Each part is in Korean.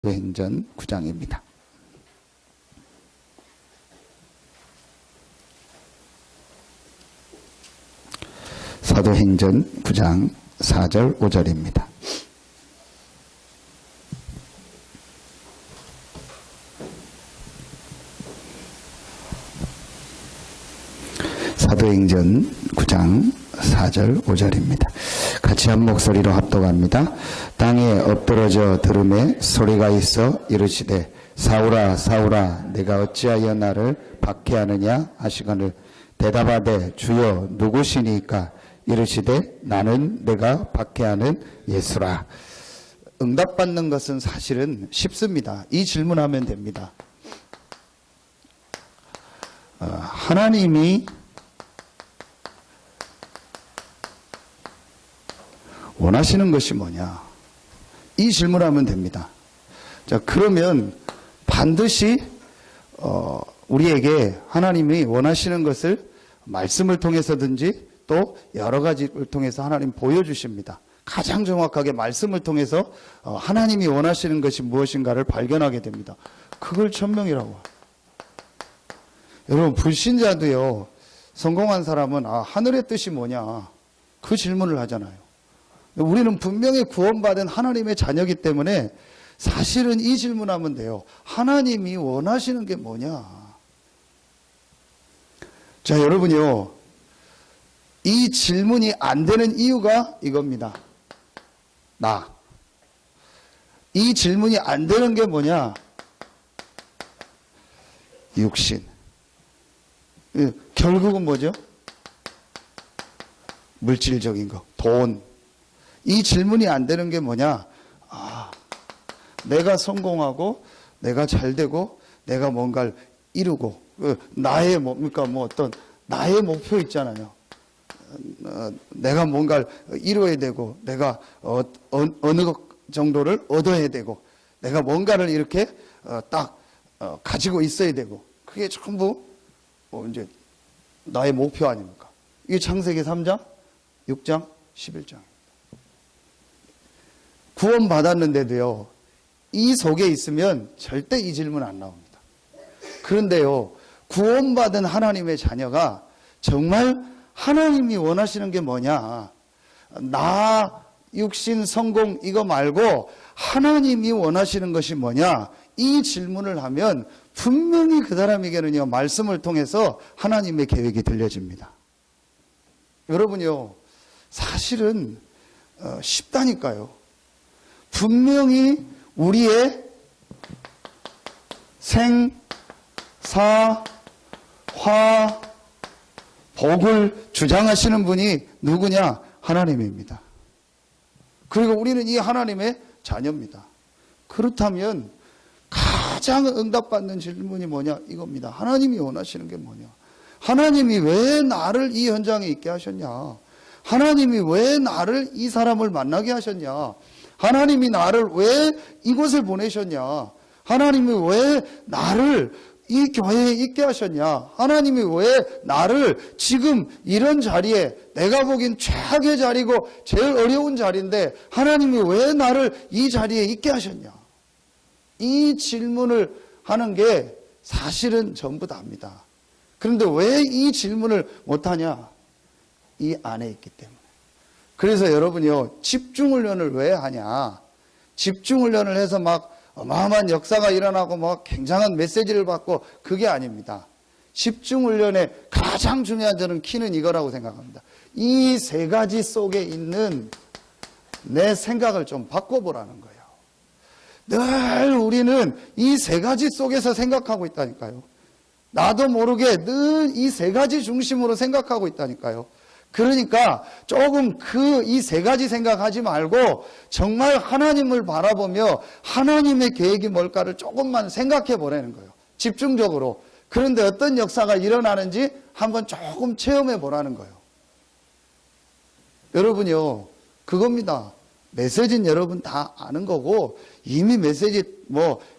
사도행전 9장입니다. 사도행전 9장 4절 5절입니다. 사도행전 9장 4절 5절입니다. 같이 한 목소리로 합독합니다. 땅에 엎드러져 들음에 소리가 있어 이르시되 사울아 사울아 내가 어찌하여 나를 박해하느냐 하시거늘 대답하되 주여 누구시니까 이르시되 나는 내가 박해하는 예수라. 응답받는 것은 사실은 쉽습니다. 이 질문하면 됩니다. 하나님이 원하시는 것이 뭐냐? 이 질문하면 됩니다. 자, 그러면 반드시 우리에게 하나님이 원하시는 것을 말씀을 통해서든지 또 여러 가지를 통해서 하나님 보여주십니다. 가장 정확하게 말씀을 통해서 하나님이 원하시는 것이 무엇인가를 발견하게 됩니다. 그걸 천명이라고. 여러분, 불신자도요, 성공한 사람은 하늘의 뜻이 뭐냐? 그 질문을 하잖아요. 우리는 분명히 구원받은 하나님의 자녀이기 때문에 사실은 이 질문하면 돼요. 하나님이 원하시는 게 뭐냐? 자, 여러분요, 이 질문이 안 되는 이유가 이겁니다. 이 질문이 안 되는 게 뭐냐? 육신. 결국은 뭐죠? 물질적인 거, 돈. 이 질문이 안 되는 게 뭐냐? 내가 성공하고, 내가 잘 되고, 내가 뭔가를 이루고, 나의 어떤, 나의 목표 있잖아요. 내가 뭔가를 이루어야 되고, 내가 어느 정도를 얻어야 되고, 내가 뭔가를 이렇게 딱 가지고 있어야 되고, 그게 전부 이제 나의 목표 아닙니까? 이게 창세기 3장, 6장, 11장. 구원받았는데도요, 이 속에 있으면 절대 이 질문 안 나옵니다. 그런데요, 구원받은 하나님의 자녀가 정말 하나님이 원하시는 게 뭐냐? 나, 육신, 성공 이거 말고 하나님이 원하시는 것이 뭐냐? 이 질문을 하면 분명히 그 사람에게는요, 말씀을 통해서 하나님의 계획이 들려집니다. 여러분요, 사실은 쉽다니까요. 분명히 우리의 생, 사, 화, 복을 주장하시는 분이 누구냐? 하나님입니다. 그리고 우리는 이 하나님의 자녀입니다. 그렇다면 가장 응답받는 질문이 뭐냐? 이겁니다. 하나님이 원하시는 게 뭐냐? 하나님이 왜 나를 이 현장에 있게 하셨냐? 하나님이 왜 나를 이 사람을 만나게 하셨냐? 하나님이 나를 왜 이곳에 보내셨냐? 하나님이 왜 나를 이 교회에 있게 하셨냐? 하나님이 왜 나를 지금 이런 자리에, 내가 보기엔 최악의 자리고 제일 어려운 자리인데 하나님이 왜 나를 이 자리에 있게 하셨냐? 이 질문을 하는 게 사실은 전부 다입니다. 그런데 왜 이 질문을 못하냐? 이 안에 있기 때문에. 그래서 여러분이요, 집중훈련을 왜 하냐? 집중훈련을 해서 막 어마어마한 역사가 일어나고 뭐 굉장한 메시지를 받고 그게 아닙니다. 집중훈련의 가장 중요한 저는 키는 이거라고 생각합니다. 이 세 가지 속에 있는 내 생각을 좀 바꿔보라는 거예요. 늘 우리는 이 세 가지 속에서 생각하고 있다니까요. 나도 모르게 늘 이 세 가지 중심으로 생각하고 있다니까요. 그러니까 조금 이 세 가지 생각하지 말고 정말 하나님을 바라보며 하나님의 계획이 뭘까를 조금만 생각해 보라는 거예요. 집중적으로. 그런데 어떤 역사가 일어나는지 한번 조금 체험해 보라는 거예요. 여러분요, 그겁니다. 메시지는 여러분 다 아는 거고 이미 메시지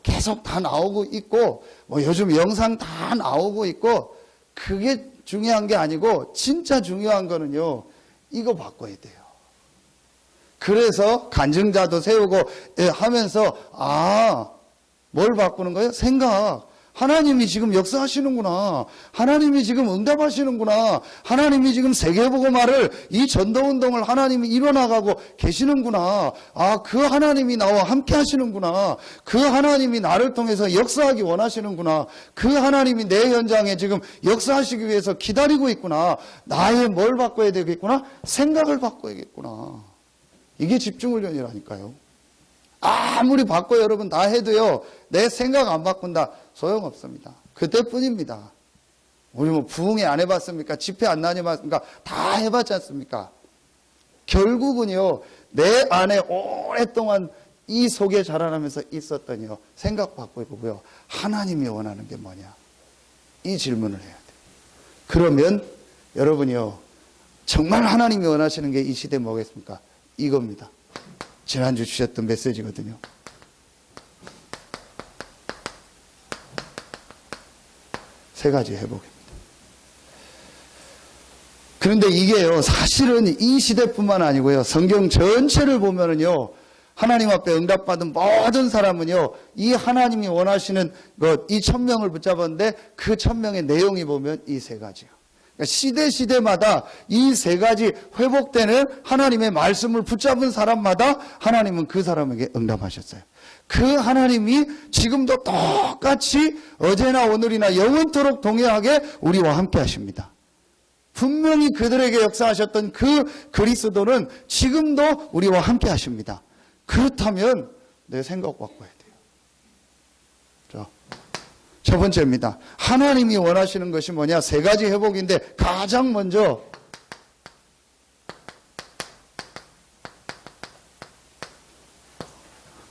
계속 다 나오고 있고 요즘 영상 다 나오고 있고 그게 중요한 게 아니고 진짜 중요한 거는요, 이거 바꿔야 돼요. 그래서 간증자도 세우고 하면서 뭘 바꾸는 거예요? 생각. 하나님이 지금 역사하시는구나. 하나님이 지금 응답하시는구나. 하나님이 지금 세계복음화를 이 전도운동을 하나님이 이뤄나가고 계시는구나. 그 하나님이 나와 함께 하시는구나. 그 하나님이 나를 통해서 역사하기 원하시는구나. 그 하나님이 내 현장에 지금 역사하시기 위해서 기다리고 있구나. 나의 뭘 바꿔야 되겠구나? 생각을 바꿔야겠구나. 이게 집중훈련이라니까요. 아무리 바꿔 여러분 다 해도요, 내 생각 안 바꾼다 소용없습니다. 그때뿐입니다. 우리 뭐 부흥회 안 해봤습니까? 집회 안 다녀봤습니까? 다 해봤지 않습니까? 결국은요, 내 안에 오랫동안 이 속에 자라나면서 있었더니요, 생각 바꾸고요, 하나님이 원하는 게 뭐냐? 이 질문을 해야 돼요. 그러면 여러분이요, 정말 하나님이 원하시는 게 이 시대에 뭐겠습니까? 이겁니다. 지난주 주셨던 메시지거든요. 세 가지 회복입니다. 그런데 이게요, 사실은 이 시대뿐만 아니고요, 성경 전체를 보면은요, 하나님 앞에 응답받은 모든 사람은요, 이 하나님이 원하시는 것, 이 천명을 붙잡았는데 그 천명의 내용이 보면 이 세 가지요. 시대마다 이 세 가지 회복되는 하나님의 말씀을 붙잡은 사람마다 하나님은 그 사람에게 응답하셨어요. 그 하나님이 지금도 똑같이 어제나 오늘이나 영원토록 동일하게 우리와 함께 하십니다. 분명히 그들에게 역사하셨던 그 그리스도는 지금도 우리와 함께 하십니다. 그렇다면 내 생각 바꿔야 돼요. 자, 첫 번째입니다. 하나님이 원하시는 것이 뭐냐? 세 가지 회복인데 가장 먼저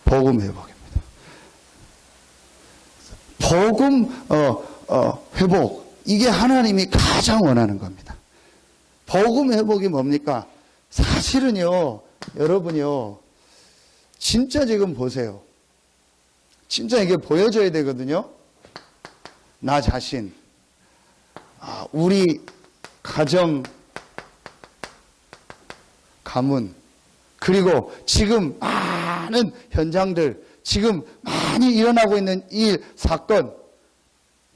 복음 회복입니다. 복음 회복, 이게 하나님이 가장 원하는 겁니다. 복음 회복이 뭡니까? 사실은요, 여러분요, 진짜 지금 보세요. 진짜 이게 보여줘야 되거든요. 나 자신, 우리 가정, 가문, 그리고 지금 많은 현장들, 지금 많이 일어나고 있는 일, 사건,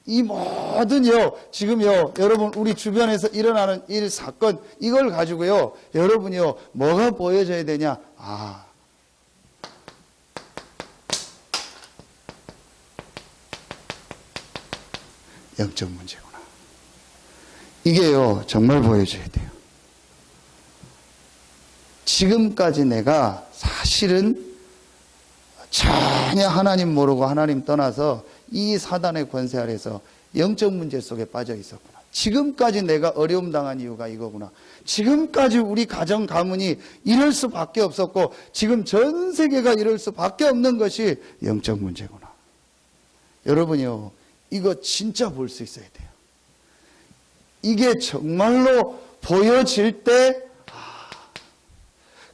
이 모든요, 지금요, 여러분, 우리 주변에서 일어나는 일, 사건, 이걸 가지고요, 여러분이요, 뭐가 보여져야 되냐? 영적 문제구나. 이게요, 정말 보여줘야 돼요. 지금까지 내가 사실은 전혀 하나님 모르고 하나님 떠나서 이 사단의 권세 아래서 영적 문제 속에 빠져 있었구나. 지금까지 내가 어려움 당한 이유가 이거구나. 지금까지 우리 가정 가문이 이럴 수밖에 없었고 지금 전 세계가 이럴 수밖에 없는 것이 영적 문제구나. 여러분이요, 이거 진짜 볼 수 있어야 돼요. 이게 정말로 보여질 때,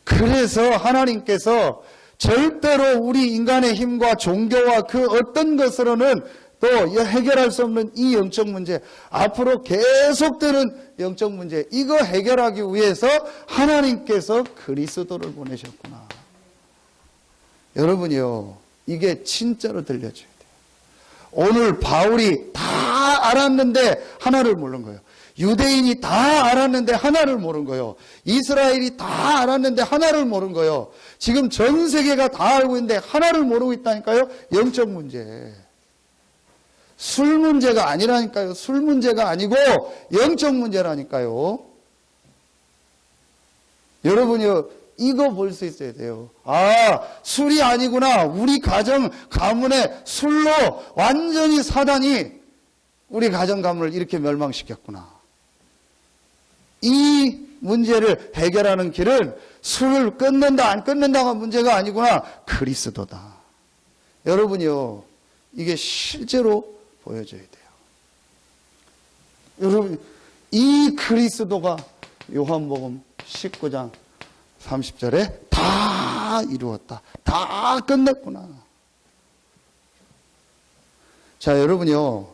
그래서 하나님께서 절대로 우리 인간의 힘과 종교와 그 어떤 것으로는 또 해결할 수 없는 이 영적 문제, 앞으로 계속되는 영적 문제, 이거 해결하기 위해서 하나님께서 그리스도를 보내셨구나. 여러분이요, 이게 진짜로 들려줘야 돼요. 오늘 바울이 다 알았는데 하나를 모르는 거예요. 유대인이 다 알았는데 하나를 모르는 거예요. 이스라엘이 다 알았는데 하나를 모르는 거예요. 지금 전 세계가 다 알고 있는데 하나를 모르고 있다니까요. 영적 문제. 술 문제가 아니라니까요. 술 문제가 아니고 영적 문제라니까요. 여러분이요, 이거 볼 수 있어야 돼요. 술이 아니구나. 우리 가정, 가문의 술로 완전히 사단이 우리 가정, 가문을 이렇게 멸망시켰구나. 이 문제를 해결하는 길은 술을 끊는다, 안 끊는다가 문제가 아니구나. 그리스도다. 여러분이요, 이게 실제로 보여줘야 돼요. 여러분, 이 그리스도가 요한복음 19장 30절에 다 이루었다. 다 끝냈구나. 자, 여러분요,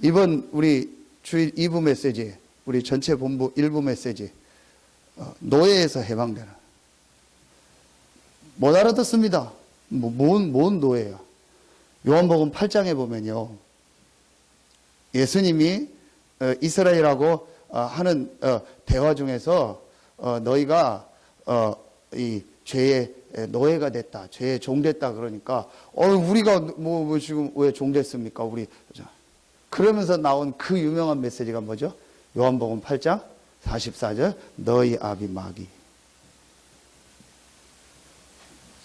이번 우리 주일 2부 메시지, 우리 전체 본부 1부 메시지, 노예에서 해방되는. 못 알아듣습니다. 뭔 노예야. 요한복음 8장에 보면요. 예수님이 이스라엘하고 하는 대화 중에서 너희가 이 죄의 노예가 됐다, 죄의 종됐다 그러니까 우리가 뭐 지금 왜 종됐습니까? 우리 그러면서 나온 그 유명한 메시지가 뭐죠? 요한복음 8장 44절 너희 아비 마귀.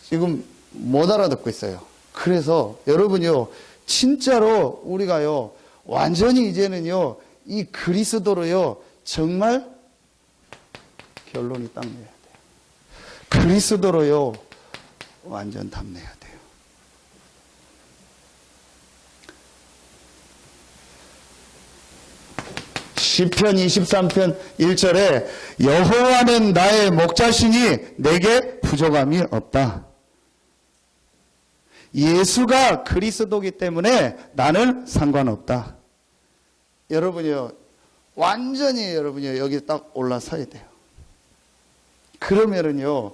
지금 못 알아듣고 있어요. 그래서 여러분요, 진짜로 우리가요, 완전히 이제는요, 이 그리스도로요, 정말 결론이 딱 내야 돼요. 그리스도로요, 완전 답내야 돼요. 시편 23편 1절에 여호와는 나의 목자시니 내게 부족함이 없다. 예수가 그리스도이기 때문에 나는 상관없다. 여러분이요, 완전히 여러분이요, 여기 딱 올라서야 돼요. 그러면은요,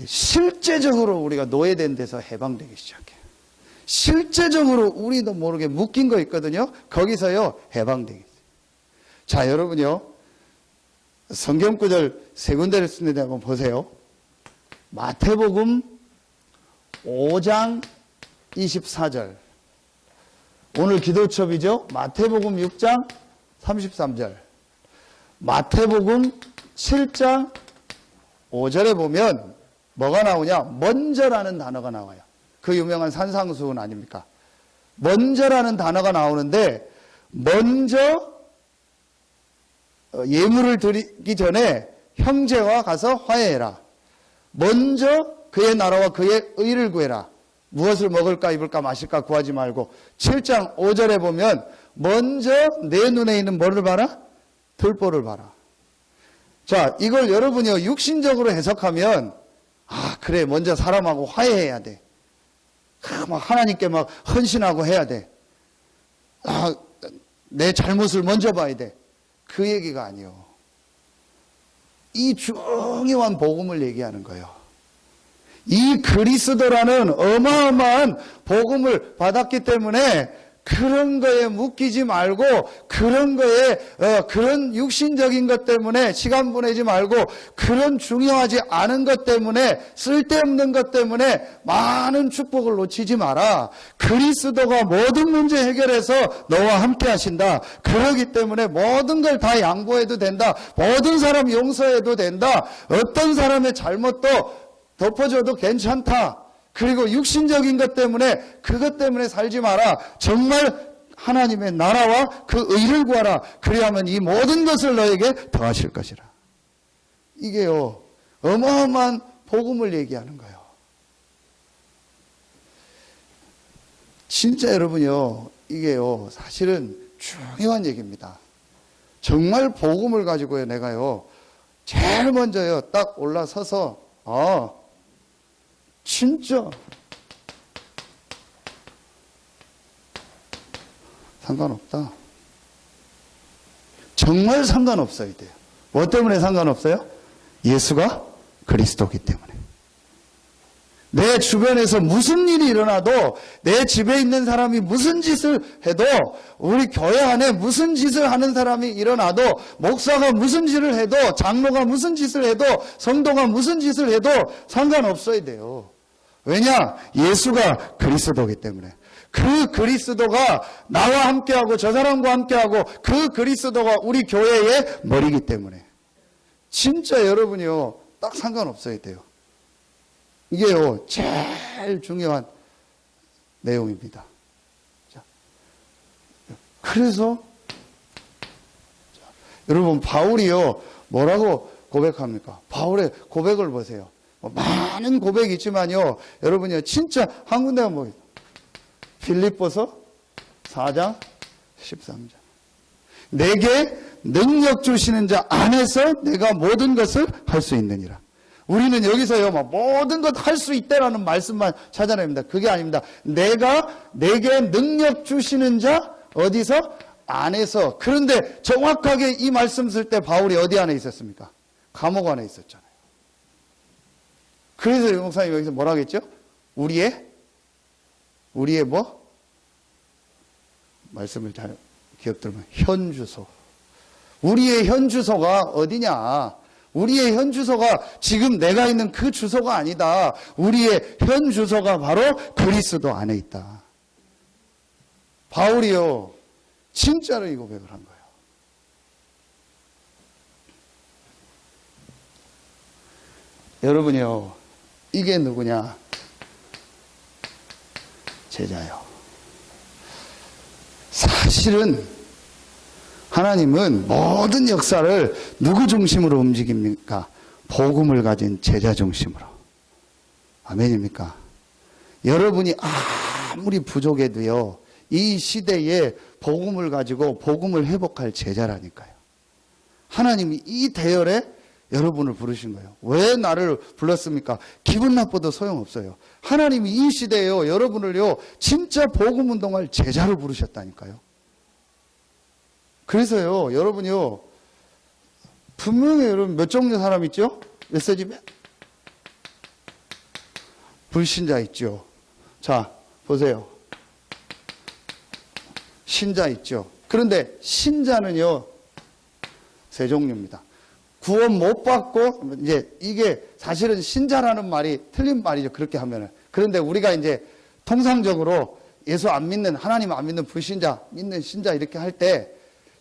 실제적으로 우리가 노예된 데서 해방되기 시작해요. 실제적으로 우리도 모르게 묶인 거 있거든요. 거기서요, 해방되기 시작해요. 자, 여러분요, 성경 구절 세 군데를 쓰는데 한번 보세요. 마태복음 5장 24절. 오늘 기도첩이죠. 마태복음 6장 33절. 마태복음 7장 5절에 보면 뭐가 나오냐? 먼저라는 단어가 나와요. 그 유명한 산상수훈 아닙니까? 먼저라는 단어가 나오는데, 먼저 예물을 드리기 전에 형제와 가서 화해해라. 먼저 그의 나라와 그의 의를 구해라. 무엇을 먹을까 입을까 마실까 구하지 말고. 7장 5절에 보면 먼저 내 눈에 있는 뭐를 봐라? 들보를 봐라. 자, 이걸 여러분이 육신적으로 해석하면 그래, 먼저 사람하고 화해해야 돼. 막 하나님께 막 헌신하고 해야 돼. 내 잘못을 먼저 봐야 돼. 그 얘기가 아니요. 이 중요한 복음을 얘기하는 거예요. 이 그리스도라는 어마어마한 복음을 받았기 때문에 그런 거에 묶이지 말고, 그런 거에 그런 육신적인 것 때문에 시간 보내지 말고, 그런 중요하지 않은 것 때문에, 쓸데없는 것 때문에 많은 축복을 놓치지 마라. 그리스도가 모든 문제 해결해서 너와 함께 하신다. 그러기 때문에 모든 걸 다 양보해도 된다. 모든 사람 용서해도 된다. 어떤 사람의 잘못도 덮어줘도 괜찮다. 그리고 육신적인 것 때문에, 그것 때문에 살지 마라. 정말 하나님의 나라와 그 의를 구하라. 그리하면 이 모든 것을 너에게 더하실 것이라. 이게요, 어마어마한 복음을 얘기하는 거예요. 진짜 여러분요, 이게요, 사실은 중요한 얘기입니다. 정말 복음을 가지고요, 내가요, 제일 먼저요, 딱 올라서서, 진짜 상관없다. 정말 상관없어야 돼요. 뭐 때문에 상관없어요? 예수가 그리스도이기 때문에. 내 주변에서 무슨 일이 일어나도, 내 집에 있는 사람이 무슨 짓을 해도, 우리 교회 안에 무슨 짓을 하는 사람이 일어나도, 목사가 무슨 짓을 해도, 장로가 무슨 짓을 해도, 성도가 무슨 짓을 해도 상관없어야 돼요. 왜냐? 예수가 그리스도이기 때문에. 그 그리스도가 나와 함께하고 저 사람과 함께하고, 그 그리스도가 우리 교회의 머리이기 때문에. 진짜 여러분이요, 딱 상관없어야 돼요. 이게요, 제일 중요한 내용입니다. 자, 그래서 여러분, 바울이요, 뭐라고 고백합니까? 바울의 고백을 보세요. 많은 고백이 있지만요, 여러분이요, 진짜 한 군데만 보세요. 빌립보서 4장 13절. 내게 능력 주시는 자 안에서 내가 모든 것을 할 수 있느니라. 우리는 여기서요, 모든 것 할 수 있다라는 말씀만 찾아냅니다. 그게 아닙니다. 내게 능력 주시는 자, 어디서? 안에서. 그런데 정확하게 이 말씀 쓸 때 바울이 어디 안에 있었습니까? 감옥 안에 있었잖아요. 그래서 유 목사님 여기서 뭐라고 했죠? 우리의 뭐? 말씀을 잘 기억 들으면 현주소. 우리의 현주소가 어디냐? 우리의 현주소가 지금 내가 있는 그 주소가 아니다. 우리의 현주소가 바로 그리스도 안에 있다. 바울이요, 진짜로 이 고백을 한 거예요. 여러분이요, 이게 누구냐? 제자요. 사실은 하나님은 모든 역사를 누구 중심으로 움직입니까? 복음을 가진 제자 중심으로. 아멘입니까? 여러분이 아무리 부족해도요, 이 시대에 복음을 가지고 복음을 회복할 제자라니까요. 하나님이 이 대열에 여러분을 부르신 거예요. 왜 나를 불렀습니까? 기분 나빠도 소용없어요. 하나님이 이 시대에요, 여러분을요, 진짜 복음 운동할 제자로 부르셨다니까요. 그래서요, 여러분이요, 분명히 여러분 몇 종류 사람 있죠? 메시지에 불신자 있죠. 자, 보세요. 신자 있죠. 그런데 신자는요, 세 종류입니다. 구원 못 받고, 이제 이게 사실은 신자라는 말이 틀린 말이죠. 그렇게 하면은. 그런데 우리가 이제 통상적으로 예수 안 믿는, 하나님 안 믿는 불신자, 믿는 신자 이렇게 할 때,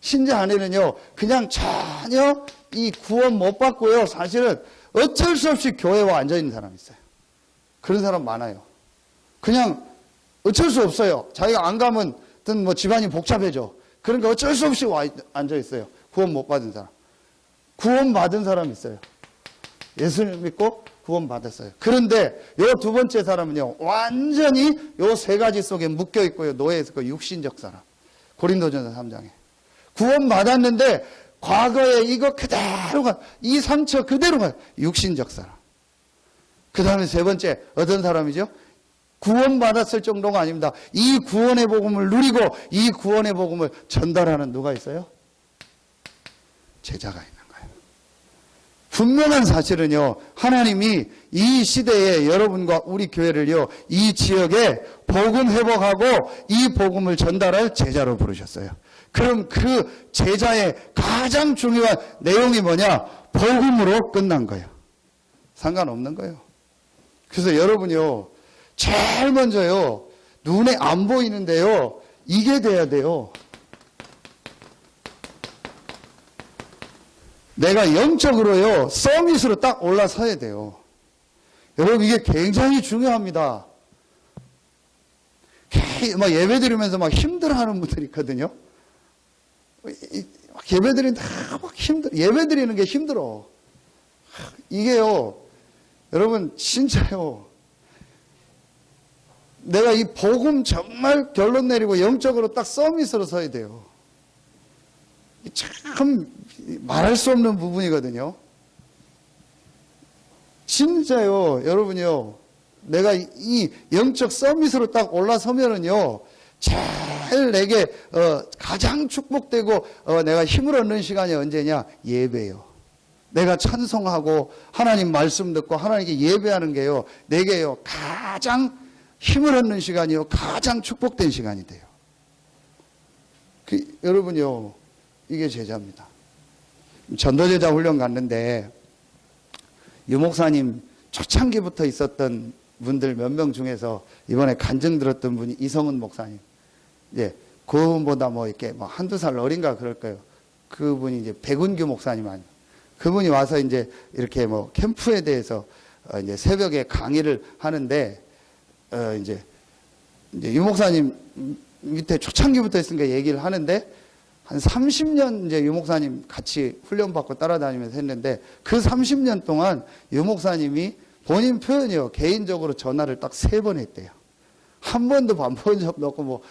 신자 안에는요, 그냥 전혀 이 구원 못 받고요, 사실은 어쩔 수 없이 교회와 앉아있는 사람이 있어요. 그런 사람 많아요. 그냥 어쩔 수 없어요. 자기가 안 가면 뭐 집안이 복잡해져. 그러니까 어쩔 수 없이 와 앉아있어요. 구원 못 받은 사람. 구원 받은 사람이 있어요. 예수님 믿고 구원 받았어요. 그런데 요 두 번째 사람은요, 완전히 요 세 가지 속에 묶여 있고요, 노예에서 그 육신적 사람. 고린도전서 3장에. 구원 받았는데 과거에 이거 그대로가, 이 상처 그대로가 육신적 사람. 그 다음에 세 번째 어떤 사람이죠? 구원 받았을 정도가 아닙니다. 이 구원의 복음을 누리고 이 구원의 복음을 전달하는 누가 있어요? 제자가 있는 거예요. 분명한 사실은요, 하나님이 이 시대에 여러분과 우리 교회를요, 이 지역에 복음 회복하고 이 복음을 전달할 제자로 부르셨어요. 그럼 그 제자의 가장 중요한 내용이 뭐냐? 복음으로 끝난 거예요. 상관없는 거예요. 그래서 여러분이요, 제일 먼저요, 눈에 안 보이는데요, 이게 돼야 돼요. 내가 영적으로요, 서밋으로 딱 올라서야 돼요. 여러분, 이게 굉장히 중요합니다. 막 예배 드리면서 막 힘들어하는 분들이 있거든요. 예배 드리는데 막 예배 드리는 게 힘들어. 이게요, 여러분, 진짜요. 내가 이 복음 정말 결론 내리고 영적으로 딱 서밋으로 서야 돼요. 참 말할 수 없는 부분이거든요. 진짜요, 여러분이요. 내가 이 영적 서밋으로 딱 올라서면은요, 제일 내게 가장 축복되고 내가 힘을 얻는 시간이 언제냐? 예배요. 내가 찬송하고 하나님 말씀 듣고 하나님께 예배하는 게요, 내게요 가장 힘을 얻는 시간이요, 가장 축복된 시간이 돼요. 여러분요, 이게 제자입니다. 전도제자 훈련 갔는데 유 목사님 초창기부터 있었던 분들 몇 명 중에서 이번에 간증 들었던 분이 이성은 목사님. 이제 그분보다 뭐 이렇게 뭐 한두 살 어린가 그럴 거예요. 그분이 이제 백운규 목사님 아니에요. 그분이 와서 이제 이렇게 뭐 캠프에 대해서 이제 새벽에 강의를 하는데 이제 유 목사님 밑에 초창기부터 있으니까 얘기를 하는데 한 30년 이제 유 목사님 같이 훈련받고 따라다니면서 했는데 그 30년 동안 유 목사님이 본인 표현이요, 개인적으로 전화를 딱 3번 했대요. 한 번도 안 본 적도 없고 뭐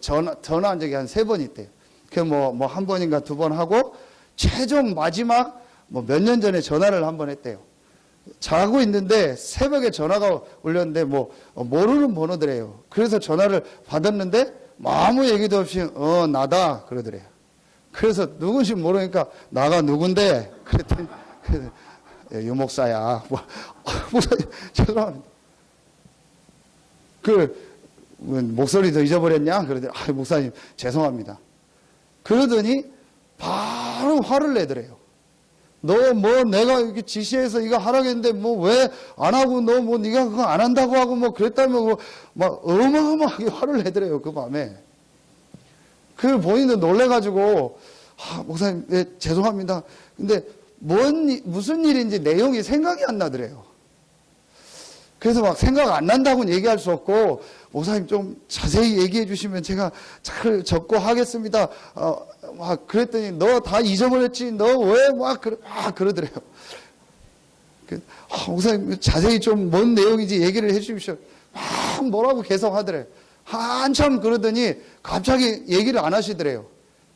전화한 적이 한 3번 있대요. 그 뭐 한 번인가 2번 하고 최종 마지막 뭐 몇 년 전에 전화를 한 번 했대요. 자고 있는데 새벽에 전화가 울렸는데 뭐 모르는 번호더래요. 그래서 전화를 받았는데 아무 얘기도 없이 나다 그러더래요. 그래서 누군지 모르니까 나가 누군데 그랬더니 예, 유목사야. 목사님, 죄송합니다. 목소리도 잊어버렸냐? 그러더니, 목사님, 죄송합니다. 그러더니, 바로 화를 내더래요. 너 내가 이렇게 지시해서 이거 하라고 했는데 왜 안 하고 네가 그거 안 한다고 하고 그랬다면 막 어마어마하게 화를 내더래요. 그 밤에. 그 본인도 놀래가지고, 목사님, 네, 죄송합니다. 근데 무슨 일인지 내용이 생각이 안 나더래요. 그래서 막 생각 안 난다고는 얘기할 수 없고, 목사님 좀 자세히 얘기해 주시면 제가 잘 적고 하겠습니다. 그랬더니 너 다 잊어버렸지? 너 왜 그러더래요. 목사님 자세히 좀 뭔 내용인지 얘기를 해 주십시오. 막 뭐라고 계속 하더래요. 한참 그러더니 갑자기 얘기를 안 하시더래요.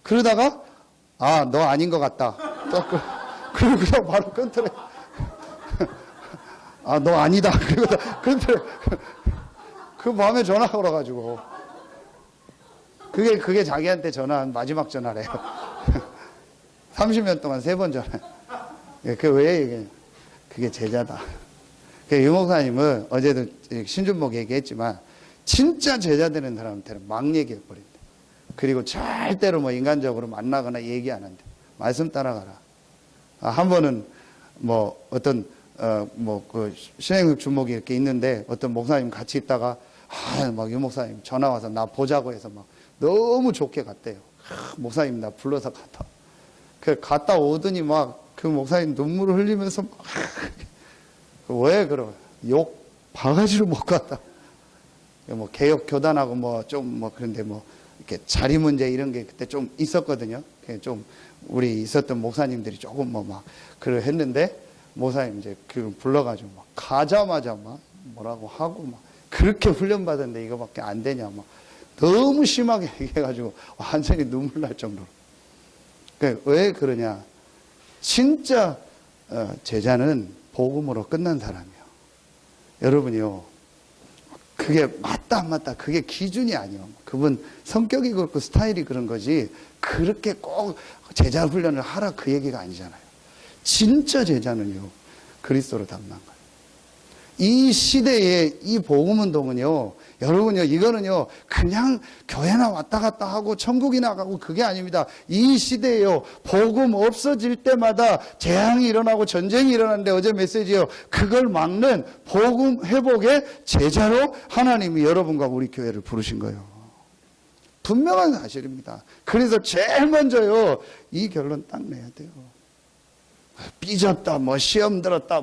그러다가 너 아닌 것 같다. 그리고 그냥 바로 끊더래요. 너 아니다. 그리고 끊더래요. 그 밤에 전화가 오라가지고. 그게 자기한테 전화한 마지막 전화래요. 30년 동안 3번 전화. 그 왜 이게? 그게 제자다. 유목사님은 어제도 신준목 얘기했지만, 진짜 제자 되는 사람한테는 막 얘기해버린다. 그리고 절대로 인간적으로 만나거나 얘기 안 한다. 말씀 따라가라. 한 번은 어떤 신행육 주목이 이렇게 있는데 어떤 목사님 같이 있다가 유목사님 전화 와서 나 보자고 해서 너무 좋게 갔대요. 목사님 나 불러서 갔다 오더니 그 목사님 눈물을 흘리면서 왜 그러? 욕 바가지로 못 갔다. 개혁 교단하고 그런데 이렇게 자리 문제 이런 게 그때 좀 있었거든요. 좀 우리 있었던 목사님들이 조금 그걸 했는데 목사님 이제 불러가지고 가자마자 뭐라고 하고 그렇게 훈련받았는데 이거밖에 안 되냐 너무 심하게 얘기해가지고 완전히 눈물 날 정도로. 왜 그러냐? 진짜 제자는 복음으로 끝난 사람이에요. 여러분이요, 그게 맞다 안 맞다 그게 기준이 아니에요. 그분 성격이 그렇고 스타일이 그런 거지 그렇게 꼭 제자 훈련을 하라 그 얘기가 아니잖아요. 진짜 제자는요, 그리스도로 닮는 거예요. 이 시대의 이 복음운동은요, 여러분요, 이거는요, 그냥 교회나 왔다 갔다 하고 천국이나 가고 그게 아닙니다. 이 시대에요, 복음 없어질 때마다 재앙이 일어나고 전쟁이 일어나는데 어제 메시지요, 그걸 막는 복음 회복의 제자로 하나님이 여러분과 우리 교회를 부르신 거예요. 분명한 사실입니다. 그래서 제일 먼저요, 이 결론 딱 내야 돼요. 삐졌다, 시험 들었다,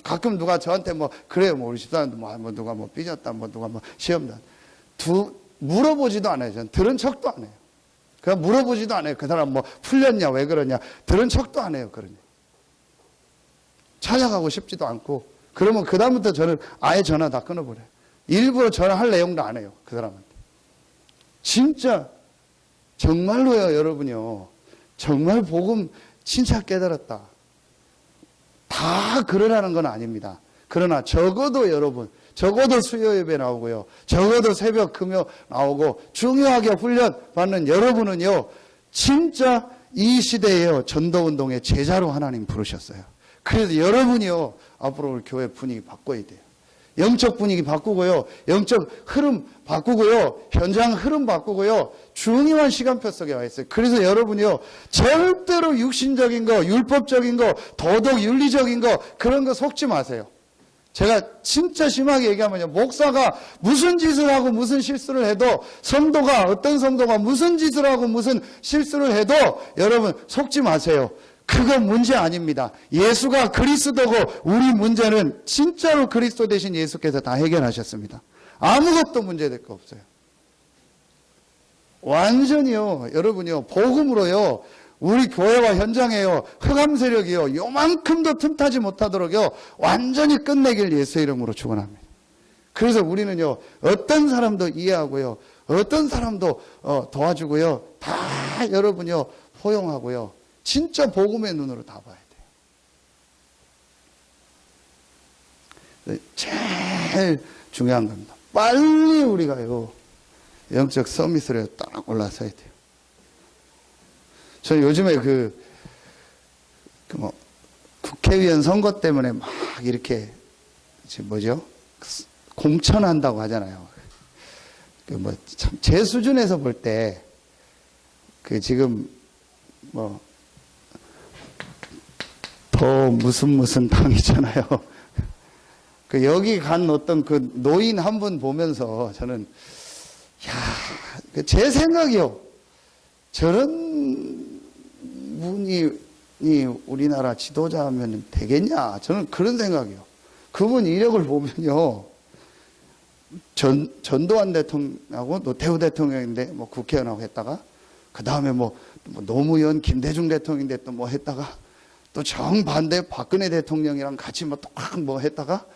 가끔 누가 저한테 그래요, 우리 집사람도 누가 삐졌다, 누가 시험다. 물어보지도 않아요. 저는 들은 척도 안 해요. 그냥 물어보지도 않아요. 그 사람 풀렸냐, 왜 그러냐. 들은 척도 안 해요, 그러냐. 찾아가고 싶지도 않고. 그러면 그다음부터 저는 아예 전화 다 끊어버려요. 일부러 전화할 내용도 안 해요, 그 사람한테. 진짜, 정말로요, 여러분요. 정말 복음 진짜 깨달았다. 다 그러라는 건 아닙니다. 그러나 적어도 여러분, 적어도 수요 예배 나오고요. 적어도 새벽 금요 나오고 중요하게 훈련 받는 여러분은요. 진짜 이 시대에요. 전도운동의 제자로 하나님 부르셨어요. 그래서 여러분이요. 앞으로 우리 교회 분위기 바꿔야 돼요. 영적 분위기 바꾸고요. 영적 흐름 바꾸고요. 현장 흐름 바꾸고요. 중요한 시간표 속에 와 있어요. 그래서 여러분이요. 절대로 육신적인 거, 율법적인 거, 도덕 윤리적인 거 그런 거 속지 마세요. 제가 진짜 심하게 얘기하면요. 목사가 무슨 짓을 하고 무슨 실수를 해도 어떤 성도가 무슨 짓을 하고 무슨 실수를 해도 여러분 속지 마세요. 그건 문제 아닙니다. 예수가 그리스도고 우리 문제는 진짜로 그리스도 대신 예수께서 다 해결하셨습니다. 아무것도 문제될 거 없어요. 완전히요. 여러분이요. 복음으로요. 우리 교회와 현장에요. 흑암 세력이요. 요만큼도 틈타지 못하도록요. 완전히 끝내길 예수 이름으로 축원합니다. 그래서 우리는요. 어떤 사람도 이해하고요. 어떤 사람도 도와주고요. 다 여러분이요. 포용하고요. 진짜 복음의 눈으로 다 봐야 돼요. 제일 중요한 겁니다. 빨리 우리가요, 영적 서밋으로 딱 올라서야 돼요. 저는 요즘에 그 뭐 국회의원 선거 때문에 막 이렇게 지금 뭐죠? 공천한다고 하잖아요. 그 뭐 참 제 수준에서 볼 때 그 지금 뭐 더 무슨 당이잖아요. 그 여기 간 어떤 그 노인 한 분 보면서 저는 제 생각이요. 저런 분이 우리나라 지도자면 되겠냐? 저는 그런 생각이요. 그분 이력을 보면요. 전두환 대통령하고 노태우 대통령인데 뭐 국회의원하고 했다가 그 다음에 뭐 노무현 김대중 대통령인데 또 뭐 했다가 또 정반대 박근혜 대통령이랑 같이 뭐 또 뭐 했다가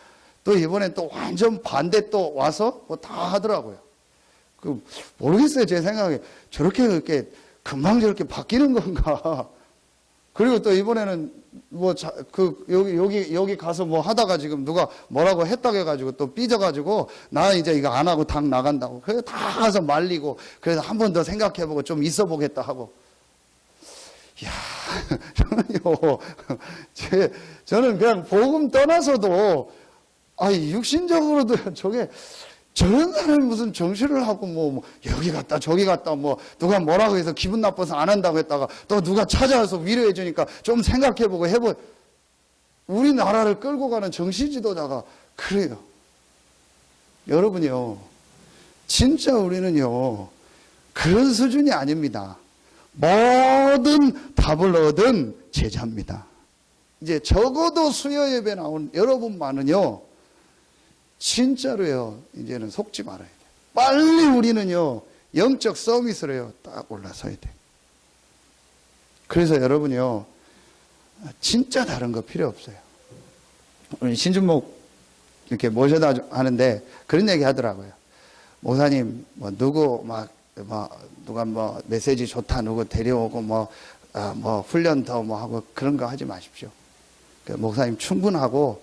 또 이번엔 또 완전 반대 또 와서 뭐 다 하더라고요. 그 모르겠어요. 제 생각에 저렇게 그렇게 금방 저렇게 바뀌는 건가. 그리고 또 이번에는 뭐 여기 가서 뭐 하다가 지금 누가 뭐라고 했다고 해가지고 또 삐져가지고 나 이제 이거 안 하고 당 나간다고. 그래서 다 가서 말리고 그래서 한 번 더 생각해보고 좀 있어 보겠다 하고. 이야, 저는요, 저는 그냥 복음 떠나서도, 육신적으로도 저런 사람이 무슨 정신을 하고 뭐 여기 갔다 저기 갔다 뭐 누가 뭐라고 해서 기분 나빠서 안 한다고 했다가 또 누가 찾아와서 위로해 주니까 좀 생각해보고 우리나라를 끌고 가는 정신 지도자가 그래요. 여러분요, 진짜 우리는요, 그런 수준이 아닙니다. 모든 답을 얻은 제자입니다. 이제 적어도 수요 예배 나온 여러분만은요, 진짜로요, 이제는 속지 말아야 돼요. 빨리 우리는요, 영적 서비스로요, 딱 올라서야 돼요. 그래서 여러분요, 진짜 다른 거 필요 없어요. 오늘 신준목 이렇게 모셔다 하는데 그런 얘기 하더라고요. 목사님, 누가 메시지 좋다, 누구 데려오고 훈련 더 하고 그런 거 하지 마십시오. 목사님 충분하고,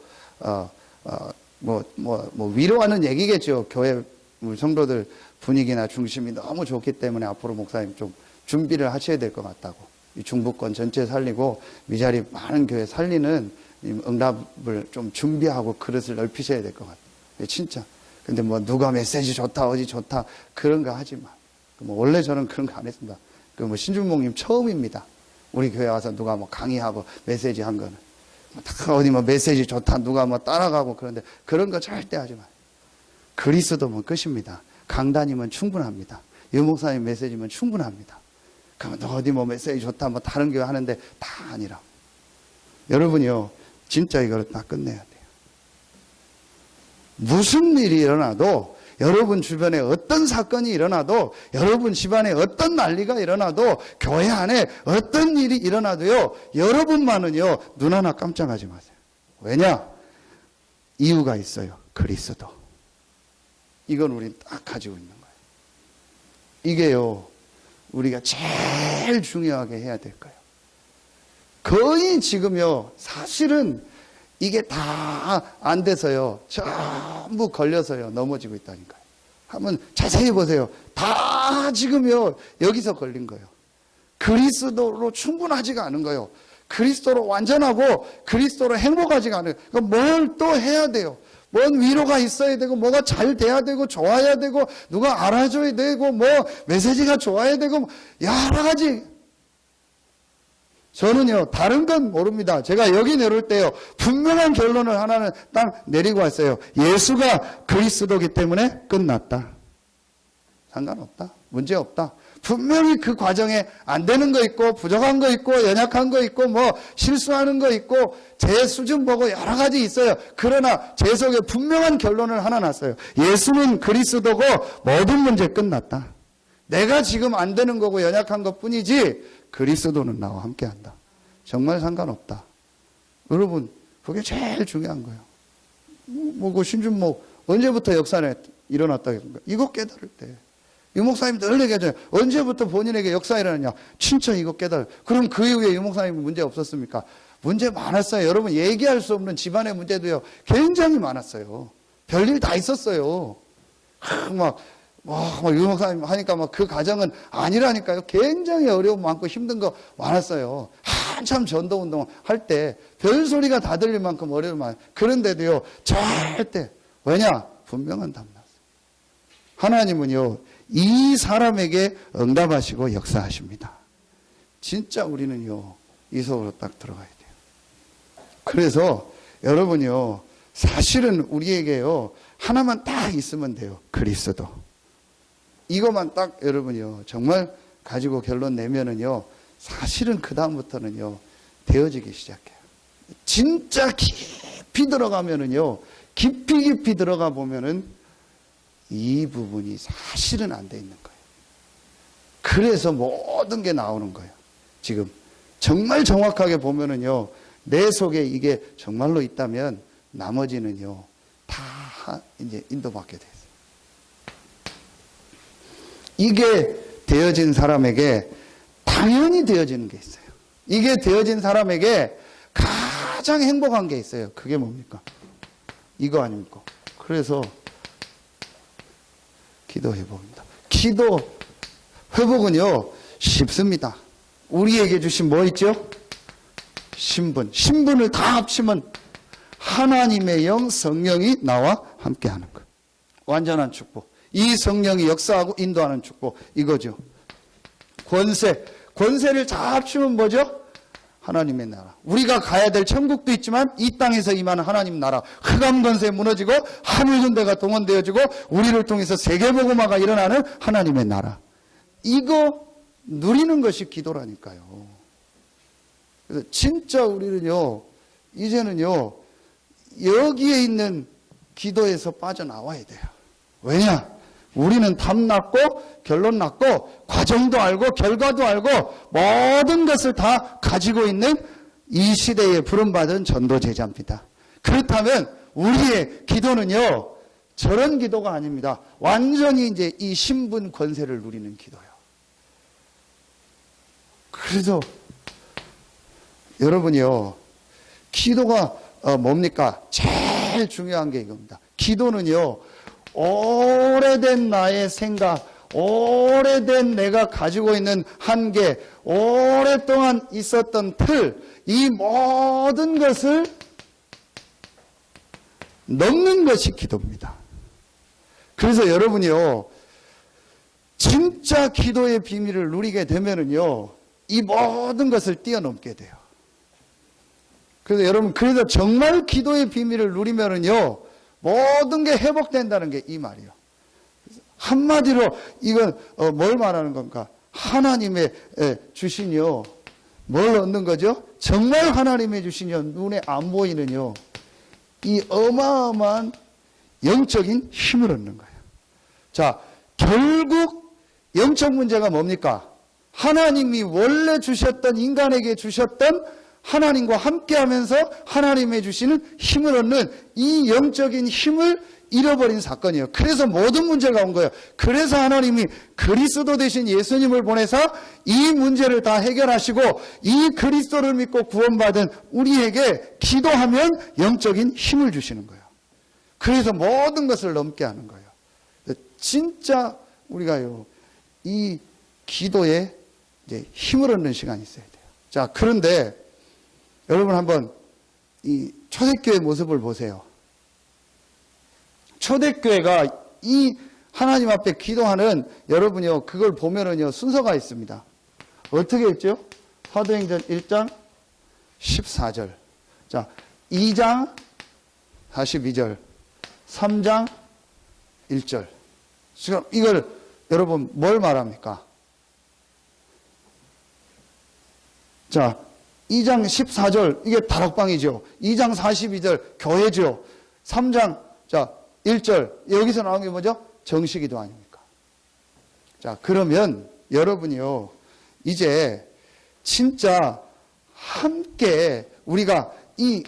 위로하는 얘기겠죠. 교회 우리 성도들 분위기나 중심이 너무 좋기 때문에 앞으로 목사님 좀 준비를 하셔야 될 것 같다고. 이 중부권 전체 살리고 위자리 많은 교회 살리는 응답을 좀 준비하고 그릇을 넓히셔야 될 것 같아요. 진짜. 근데 누가 메시지 좋다, 어디 좋다, 그런 거 하지 마. 원래 저는 그런 거 안 했습니다. 신준목님 처음입니다. 우리 교회 와서 누가 강의하고 메시지 한 거는. 어디 메시지 좋다, 누가 따라가고 그런데 그런 거 절대 하지 마요. 그리스도면 끝입니다. 강단이면 충분합니다. 유목사님 메시지면 충분합니다. 그러면 어디 메시지 좋다, 다른 교회 하는데 다 아니라. 여러분이요, 진짜 이걸 다 끝내야 돼요. 무슨 일이 일어나도, 여러분 주변에 어떤 사건이 일어나도, 여러분 집안에 어떤 난리가 일어나도, 교회 안에 어떤 일이 일어나도요, 여러분만은요, 눈 하나 깜짝하지 마세요. 왜냐? 이유가 있어요. 그리스도. 이건 우린 딱 가지고 있는 거예요. 이게요, 우리가 제일 중요하게 해야 될 거예요. 거의 지금요, 사실은 이게 다 안 돼서요, 전부 걸려서요, 넘어지고 있다니까요. 한번 자세히 보세요. 다 지금요, 여기서 걸린 거예요. 그리스도로 충분하지가 않은 거예요. 그리스도로 완전하고 그리스도로 행복하지가 않아요. 그러니까 뭘 또 해야 돼요. 뭔 위로가 있어야 되고, 뭐가 잘 돼야 되고, 좋아야 되고, 누가 알아줘야 되고, 메시지가 좋아야 되고, 여러 가지. 저는요, 다른 건 모릅니다. 제가 여기 내려올 때요, 분명한 결론을 하나는 딱 내리고 왔어요. 예수가 그리스도기 때문에 끝났다. 상관없다. 문제없다. 분명히 그 과정에 안 되는 거 있고, 부족한 거 있고, 연약한 거 있고, 실수하는 거 있고, 제 수준 보고 여러 가지 있어요. 그러나 제 속에 분명한 결론을 하나 놨어요. 예수는 그리스도고 모든 문제 끝났다. 내가 지금 안 되는 거고 연약한 것 뿐이지, 그리스도는 나와 함께 한다. 정말 상관없다. 여러분, 그게 제일 중요한 거예요. 그 신준목, 언제부터 역사에 일어났다겠습니까? 이거 깨달을 때. 유 목사님 늘 얘기하잖아요. 언제부터 본인에게 역사가 일어났냐? 진짜 이거 깨달을. 그럼 그 이후에 유 목사님 문제 없었습니까? 문제 많았어요. 여러분, 얘기할 수 없는 집안의 문제도요, 굉장히 많았어요. 별일 다 있었어요. 유 목사님 하니까 그 가정은 아니라니까요. 굉장히 어려움 많고 힘든 거 많았어요. 한참 전도운동 할 때 별소리가 다 들릴 만큼 어려울만 그런데도요 절대 왜냐? 분명한 답 났어요. 하나님은요 이 사람에게 응답하시고 역사하십니다. 진짜 우리는요 이 속으로 딱 들어가야 돼요. 그래서 여러분요 사실은 우리에게요 하나만 딱 있으면 돼요. 그리스도. 이것만 딱 여러분이요 정말 가지고 결론 내면은요 사실은 그 다음부터는요 되어지기 시작해요. 진짜 깊이 들어가면은요 깊이 들어가 보면은 이 부분이 사실은 안 돼 있는 거예요. 그래서 모든 게 나오는 거예요. 지금 정말 정확하게 보면은요 내 속에 이게 정말로 있다면 나머지는요 다 이제 인도받게 돼요. 이게 되어진 사람에게 당연히 되어지는 게 있어요. 이게 되어진 사람에게 가장 행복한 게 있어요. 그게 뭡니까? 이거 아닙니까? 그래서 기도 회복입니다. 기도 회복은요 쉽습니다. 우리에게 주신 뭐 있죠? 신분. 신분을 다 합치면 하나님의 영 성령이 나와 함께하는 것. 완전한 축복. 이 성령이 역사하고 인도하는 축복 이거죠. 권세. 권세를 다 합치면 뭐죠? 하나님의 나라. 우리가 가야 될 천국도 있지만 이 땅에서 임하는 하나님 나라. 흑암 권세 무너지고 하늘 군대가 동원되어지고 우리를 통해서 세계복음화가 일어나는 하나님의 나라. 이거 누리는 것이 기도라니까요. 그래서 진짜 우리는요 이제는요 여기에 있는 기도에서 빠져나와야 돼요. 왜냐? 우리는 답 났고 결론 났고 과정도 알고 결과도 알고 모든 것을 다 가지고 있는 이 시대에 부름받은 전도제자입니다. 그렇다면 우리의 기도는요 저런 기도가 아닙니다. 완전히 이제 이 신분 권세를 누리는 기도예요. 그래서 여러분이요 기도가 뭡니까? 제일 중요한 게 이겁니다. 기도는요 오래된 나의 생각, 오래된 내가 가지고 있는 한계, 오랫동안 있었던 틀, 이 모든 것을 넘는 것이 기도입니다. 그래서 여러분이요, 진짜 기도의 비밀을 누리게 되면은요, 이 모든 것을 뛰어넘게 돼요. 그래서 여러분, 그래서 정말 기도의 비밀을 누리면은요, 모든 게 회복된다는 게 이 말이에요. 한마디로 이건 뭘 말하는 건가? 하나님의 주신요. 뭘 얻는 거죠? 정말 하나님의 주신요. 눈에 안 보이는요. 이 어마어마한 영적인 힘을 얻는 거예요. 자, 결국 영적 문제가 뭡니까? 하나님이 원래 주셨던 인간에게 주셨던 하나님과 함께하면서 하나님의 주시는 힘을 얻는 이 영적인 힘을 잃어버린 사건이에요. 그래서 모든 문제가 온 거예요. 그래서 하나님이 그리스도 대신 예수님을 보내서 이 문제를 다 해결하시고 이 그리스도를 믿고 구원받은 우리에게 기도하면 영적인 힘을 주시는 거예요. 그래서 모든 것을 넘게 하는 거예요. 진짜 우리가요, 이 기도에 이제 힘을 얻는 시간이 있어야 돼요. 자, 그런데 여러분 한번 이 초대교회 모습을 보세요. 초대교회가 이 하나님 앞에 기도하는 여러분이요, 그걸 보면은요, 순서가 있습니다. 어떻게 했죠? 사도행전 1장 14절. 자, 2장 42절. 3장 1절. 지금 이걸 여러분 뭘 말합니까? 자, 2장 14절, 이게 다락방이죠. 2장 42절, 교회죠. 3장, 자, 1절, 여기서 나온 게 뭐죠? 정식기도 아닙니까? 자, 그러면 여러분이요, 이제 진짜 함께 우리가 이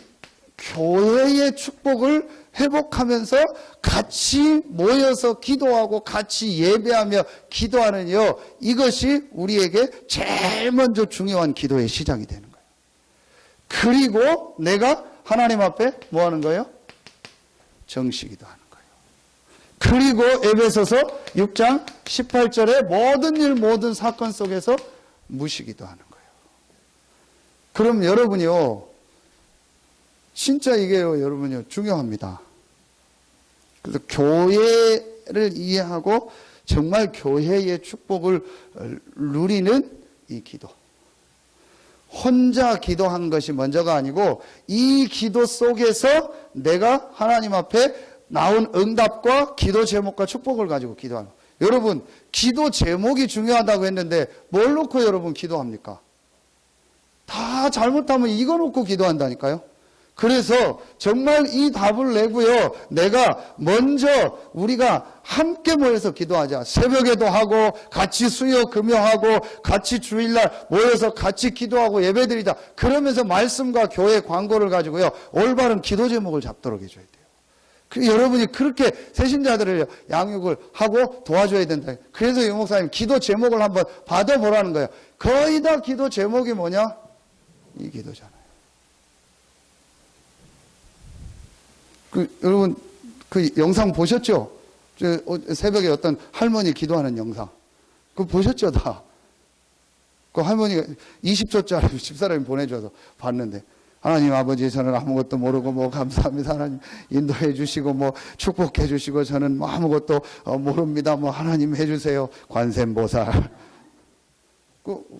교회의 축복을 회복하면서 같이 모여서 기도하고 같이 예배하며 기도하는요, 이것이 우리에게 제일 먼저 중요한 기도의 시작이 되는 거예요. 그리고 내가 하나님 앞에 뭐 하는 거예요? 정식기도 하는 거예요. 그리고 에베소서 6장 18절에 모든 일 모든 사건 속에서 무시기도 하는 거예요. 그럼 여러분이요, 진짜 이게요, 여러분이요, 중요합니다. 그래서 교회를 이해하고 정말 교회의 축복을 누리는 이 기도. 혼자 기도한 것이 먼저가 아니고 이 기도 속에서 내가 하나님 앞에 나온 응답과 기도 제목과 축복을 가지고 기도하는 거예요. 여러분, 기도 제목이 중요하다고 했는데 뭘 놓고 여러분 기도합니까? 다 잘못하면 이거 놓고 기도한다니까요. 그래서 정말 이 답을 내고요, 내가 먼저 우리가 함께 모여서 기도하자. 새벽에도 하고 같이 수요 금요하고 같이 주일날 모여서 같이 기도하고 예배드리자. 그러면서 말씀과 교회 광고를 가지고요, 올바른 기도 제목을 잡도록 해줘야 돼요. 여러분이 그렇게 새신자들을 양육을 하고 도와줘야 된다. 그래서 유 목사님 기도 제목을 한번 받아보라는 거예요. 거의 다 기도 제목이 뭐냐? 이 기도잖아요. 여러분 그 영상 보셨죠? 새벽에 어떤 할머니 기도하는 영상. 그거 보셨죠, 다? 그 할머니가 20초짜리 집사람이 보내줘서 봤는데, 하나님 아버지, 저는 아무것도 모르고 뭐 감사합니다. 하나님 인도해 주시고 뭐 축복해 주시고 저는 뭐 아무것도 모릅니다. 뭐 하나님 해주세요. 관세음보살.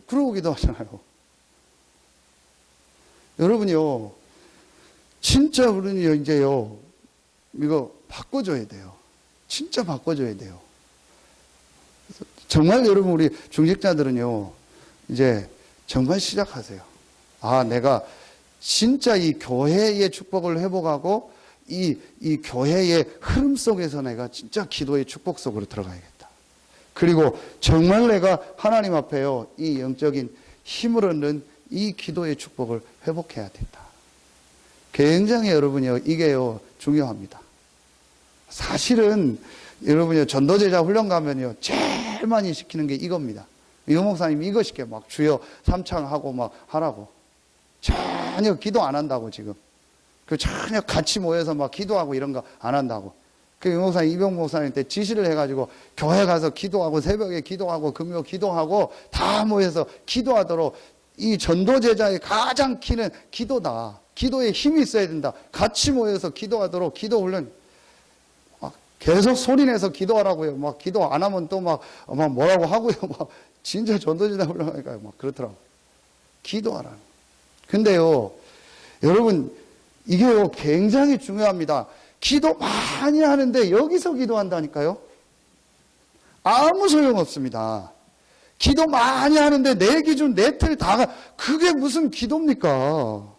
그러고 기도하잖아요. 여러분이요, 진짜 우리는요, 이제요, 이거 바꿔줘야 돼요. 진짜 바꿔줘야 돼요. 정말 여러분, 우리 중직자들은요, 이제 정말 시작하세요. 아, 내가 진짜 이 교회의 축복을 회복하고, 이 교회의 흐름 속에서 내가 진짜 기도의 축복 속으로 들어가야겠다. 그리고 정말 내가 하나님 앞에요, 이 영적인 힘을 얻는 이 기도의 축복을 회복해야 된다. 굉장히 여러분이요, 이게요, 중요합니다. 사실은 여러분이요, 전도제자 훈련 가면요, 제일 많이 시키는 게 이겁니다. 유 목사님이 이거 시켜요. 막 주여 삼창하고 막 하라고. 전혀 기도 안 한다고 지금. 전혀 같이 모여서 막 기도하고 이런 거 안 한다고. 유 목사님, 이병 목사님 때 지시를 해가지고 교회 가서 기도하고 새벽에 기도하고 금요 기도하고 다 모여서 기도하도록 이 전도제자의 가장 키는 기도다. 기도에 힘이 있어야 된다. 같이 모여서 기도하도록 기도 훈련. 막 계속 소리내서 기도하라고요. 막 기도 안 하면 또 막 뭐라고 하고요. 막 진짜 전도제자 훈련하니까 막 그렇더라고. 기도하라. 근데요, 여러분, 이게요, 굉장히 중요합니다. 기도 많이 하는데 여기서 기도한다니까요? 아무 소용없습니다. 기도 많이 하는데 내 기준, 내 틀 다가, 그게 무슨 기도입니까?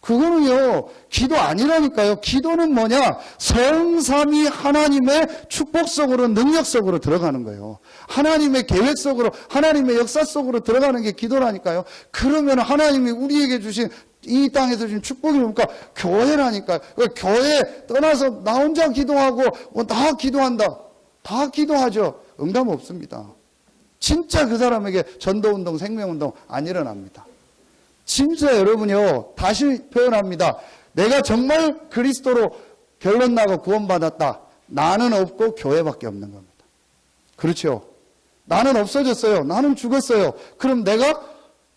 그거는요, 기도 아니라니까요. 기도는 뭐냐? 성삼위 하나님의 축복 속으로, 능력 속으로 들어가는 거예요. 하나님의 계획 속으로, 하나님의 역사 속으로 들어가는 게 기도라니까요. 그러면 하나님이 우리에게 주신 이 땅에서 주신 축복이 뭡니까? 교회라니까요. 교회 떠나서 나 혼자 기도하고, 다 기도한다. 다 기도하죠. 응답 없습니다. 진짜 그 사람에게 전도운동, 생명운동 안 일어납니다. 진짜 여러분이요, 다시 표현합니다. 내가 정말 그리스도로 결론 나고 구원받았다. 나는 없고 교회밖에 없는 겁니다. 그렇죠? 나는 없어졌어요. 나는 죽었어요. 그럼 내가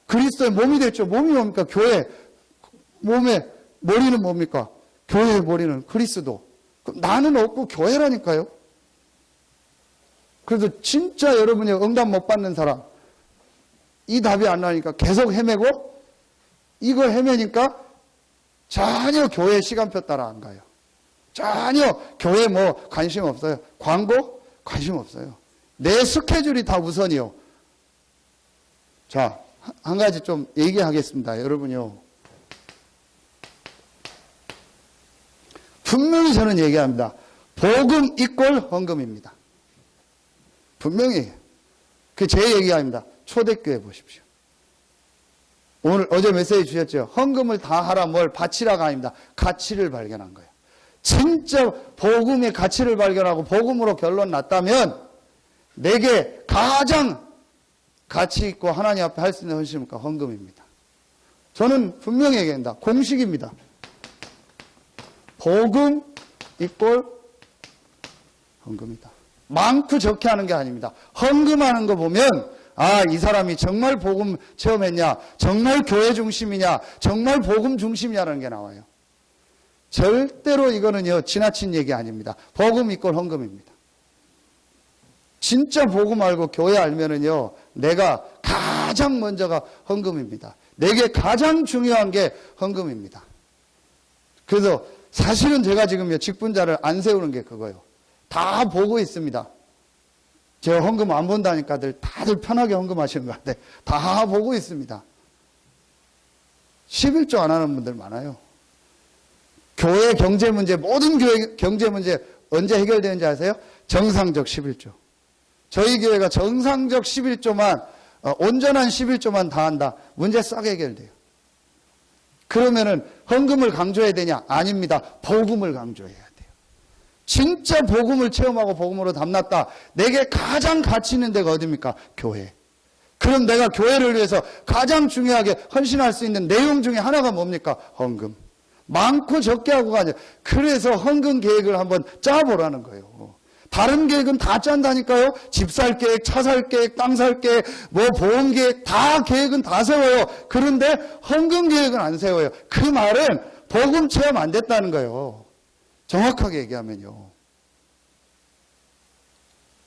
그리스도의 몸이 됐죠. 몸이 뭡니까? 교회. 몸의 머리는 뭡니까? 교회의 머리는 그리스도. 그럼 나는 없고 교회라니까요. 그래서 진짜 여러분이 응답 못 받는 사람, 이 답이 안 나니까 계속 헤매고, 이거 헤매니까 전혀 교회 시간표 따라 안 가요. 전혀 교회 뭐 관심 없어요. 광고 관심 없어요. 내 스케줄이 다 우선이요. 자, 한 가지 좀 얘기하겠습니다. 여러분요, 분명히 저는 얘기합니다. 복음 이꼴 헌금입니다. 분명히. 그 제 얘기가 아닙니다. 초대교회 보십시오. 오늘 어제 메시지 주셨죠? 헌금을 다 하라, 뭘 바치라가 아닙니다. 가치를 발견한 거예요. 진짜 복음의 가치를 발견하고 복음으로 결론 났다면 내게 가장 가치 있고 하나님 앞에 할 수 있는 헌신입니까? 헌금입니다. 저는 분명히 얘기합니다. 공식입니다. 복음 이꼴 헌금이다. 많고 적게 하는 게 아닙니다. 헌금하는 거 보면 아, 이 사람이 정말 복음 체험했냐, 정말 교회 중심이냐, 정말 복음 중심이냐라는 게 나와요. 절대로 이거는요, 지나친 얘기 아닙니다. 복음 이꼴 헌금입니다. 진짜 복음 알고 교회 알면은요, 내가 가장 먼저가 헌금입니다. 내게 가장 중요한 게 헌금입니다. 그래서 사실은 제가 지금 직분자를 안 세우는 게 그거예요. 다 보고 있습니다. 제가 헌금 안 본다니까 다들 편하게 헌금하시는 것 같아. 다 보고 있습니다. 11조 안 하는 분들 많아요. 교회 경제 문제, 모든 교회 경제 문제 언제 해결되는지 아세요? 정상적 11조. 저희 교회가 정상적 11조만, 온전한 11조만 다 한다. 문제 싹 해결돼요. 그러면은 헌금을 강조해야 되냐? 아닙니다. 복음을 강조해야 돼요. 진짜 복음을 체험하고 복음으로 담났다. 내게 가장 가치 있는 데가 어디입니까? 교회. 그럼 내가 교회를 위해서 가장 중요하게 헌신할 수 있는 내용 중에 하나가 뭡니까? 헌금. 많고 적게 하고가 아니라 그래서 헌금 계획을 한번 짜보라는 거예요. 다른 계획은 다 짠다니까요. 집 살 계획, 차 살 계획, 땅 살 계획, 뭐 보험 계획, 다 계획은 다 세워요. 그런데 헌금 계획은 안 세워요. 그 말은 복음 체험 안 됐다는 거예요. 정확하게 얘기하면요.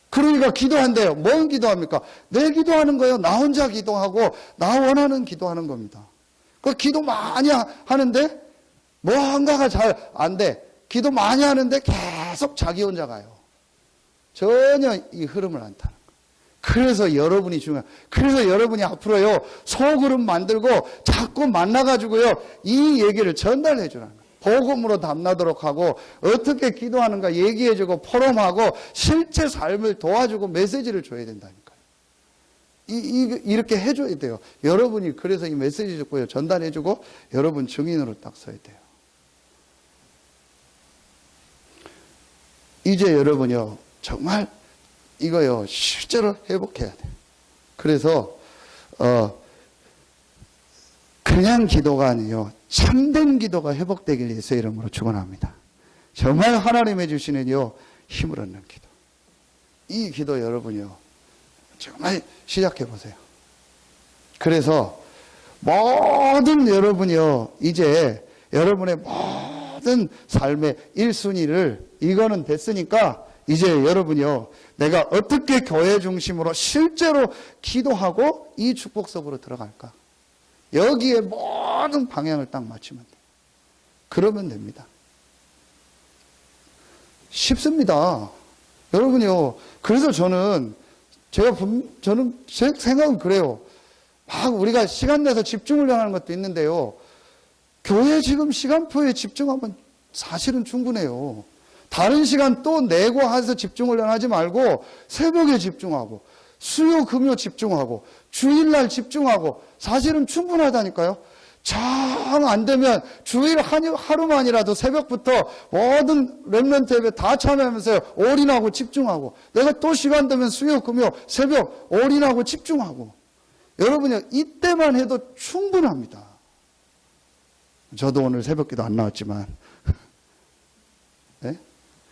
그러니까 기도한대요. 뭔 기도합니까? 내 기도하는 거예요. 나 혼자 기도하고 나 원하는 기도하는 겁니다. 그 기도 많이 하는데 뭔가가 잘 안 돼. 기도 많이 하는데 계속 자기 혼자 가요. 전혀 이 흐름을 안 타는 거예요. 그래서 여러분이 중요해요. 그래서 여러분이 앞으로요, 소그룹 만들고 자꾸 만나가지고요, 이 얘기를 전달해 주라는 거예요. 복음으로 담나도록 하고, 어떻게 기도하는가 얘기해주고, 포럼하고, 실제 삶을 도와주고 메시지를 줘야 된다니까요. 이렇게 해줘야 돼요. 여러분이 그래서 이 메시지 듣고요, 전달해주고, 여러분 증인으로 딱 서야 돼요. 이제 여러분요, 정말 이거요, 실제로 회복해야 돼요. 그래서, 그냥 기도가 아니요, 참된 기도가 회복되길 예수의 이름으로 축원합니다. 정말 하나님의 주시는요, 힘을 얻는 기도. 이 기도 여러분요, 정말 시작해 보세요. 그래서 모든 여러분이요, 이제 여러분의 모든 삶의 1순위를 이거는 됐으니까 이제 여러분이요, 내가 어떻게 교회 중심으로 실제로 기도하고 이 축복 속으로 들어갈까? 여기에 모든 방향을 딱 맞추면 돼요. 그러면 됩니다. 쉽습니다. 여러분이요, 그래서 저는 제 생각은 그래요. 막 우리가 시간 내서 집중을 하는 것도 있는데요. 교회 지금 시간표에 집중하면 사실은 충분해요. 다른 시간 또 내고 해서 집중을 하지 말고 새벽에 집중하고 수요 금요 집중하고 주일날 집중하고 사실은 충분하다니까요. 정 안 되면 주일 하루만이라도 새벽부터 모든 렘넌트 예배 다 참여하면서요, 올인하고 집중하고, 내가 또 시간 되면 수요 금요 새벽 올인하고 집중하고, 여러분이 이때만 해도 충분합니다. 저도 오늘 새벽기도 안 나왔지만 네?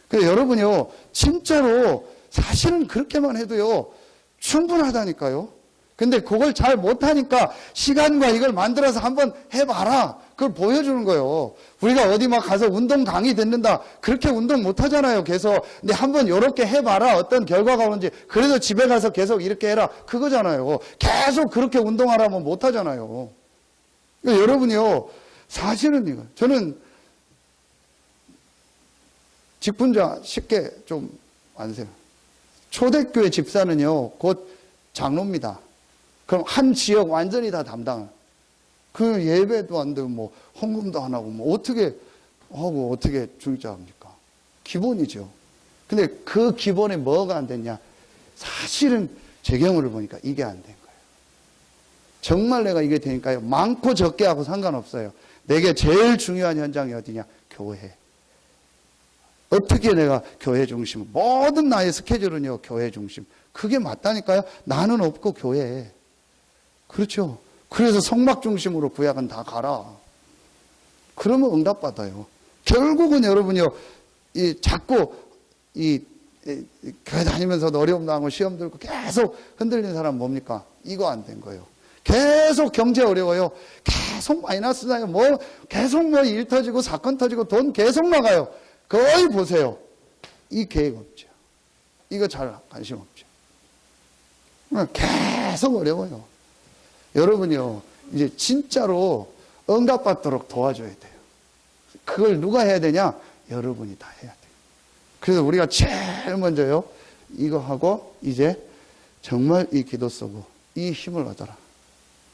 그래서 여러분이요, 진짜로 사실은 그렇게만 해도요, 충분하다니까요. 근데 그걸 잘 못하니까 시간과 이걸 만들어서 한번 해봐라. 그걸 보여주는 거예요. 우리가 어디 막 가서 운동 강의 듣는다. 그렇게 운동 못하잖아요, 계속. 근데 한번 이렇게 해봐라. 어떤 결과가 오는지. 그래서 집에 가서 계속 이렇게 해라. 그거잖아요. 계속 그렇게 운동하라면 못하잖아요. 그러니까 여러분이요, 사실은 이거. 저는 직분자 쉽게 좀 아세요. 초대교회 집사는요, 곧 장로입니다. 그럼 한 지역 완전히 다 담당. 그 예배도 안 되고, 뭐, 헌금도 안 하고, 뭐, 어떻게 하고, 어떻게 중직자합니까? 기본이죠. 근데 그 기본에 뭐가 안 됐냐? 사실은 제 경우를 보니까 이게 안 된 거예요. 정말 내가 이게 되니까요. 많고 적게 하고 상관없어요. 내게 제일 중요한 현장이 어디냐? 교회. 어떻게 내가 교회 중심, 모든 나의 스케줄은요, 교회 중심. 그게 맞다니까요. 나는 없고 교회. 그렇죠. 그래서 성막 중심으로 구약은 다 가라. 그러면 응답받아요. 결국은 여러분이요, 자꾸 교회 다니면서도 어려움 당하고 시험 들고 계속 흔들리는 사람 뭡니까? 이거 안 된 거예요. 계속 경제 어려워요. 계속 마이너스 나요. 계속 일 터지고 사건 터지고 돈 계속 나가요. 거의 보세요. 이 계획 없죠. 이거 잘 관심 없죠. 계속 어려워요. 여러분이요, 이제 진짜로 응답받도록 도와줘야 돼요. 그걸 누가 해야 되냐? 여러분이 다 해야 돼요. 그래서 우리가 제일 먼저요, 이거 하고 이제 정말 이 기도 쓰고 이 힘을 얻어라.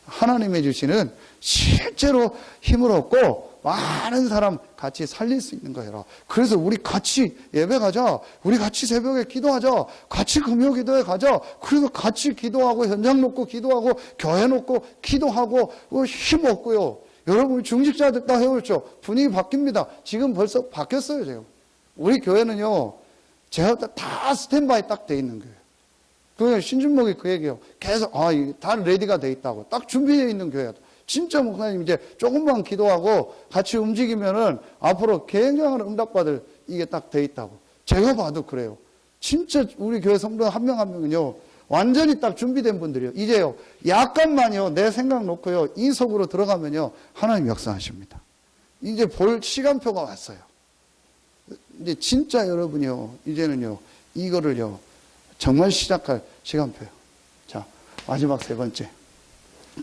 하나님이 주시는 실제로 힘을 얻고 많은 사람 같이 살릴 수 있는 거예요. 그래서 우리 같이 예배 가자. 우리 같이 새벽에 기도하자. 같이 금요 기도에 가자. 그래서 같이 기도하고 현장 놓고 기도하고 교회 놓고 기도하고 힘 얻고요. 여러분 중직자들 다 해오죠. 분위기 바뀝니다. 지금 벌써 바뀌었어요. 제가. 우리 교회는요, 제가 다 스탠바이 딱 돼 있는 거예요. 그 신준목이 그 얘기예요. 계속 다 레디가 돼 있다고. 딱 준비되어 있는 교회다. 진짜 목사님 이제 조금만 기도하고 같이 움직이면은 앞으로 굉장한 응답받을 이게 딱 돼 있다고. 제가 봐도 그래요. 진짜 우리 교회 성도 한 명 한 명은요, 완전히 딱 준비된 분들이요. 이제요, 약간만요, 내 생각 놓고요, 이 속으로 들어가면요, 하나님 역사하십니다. 이제 볼 시간표가 왔어요. 이제 진짜 여러분이요, 이제는요, 이거를요, 정말 시작할 시간표예요. 자, 마지막 세 번째.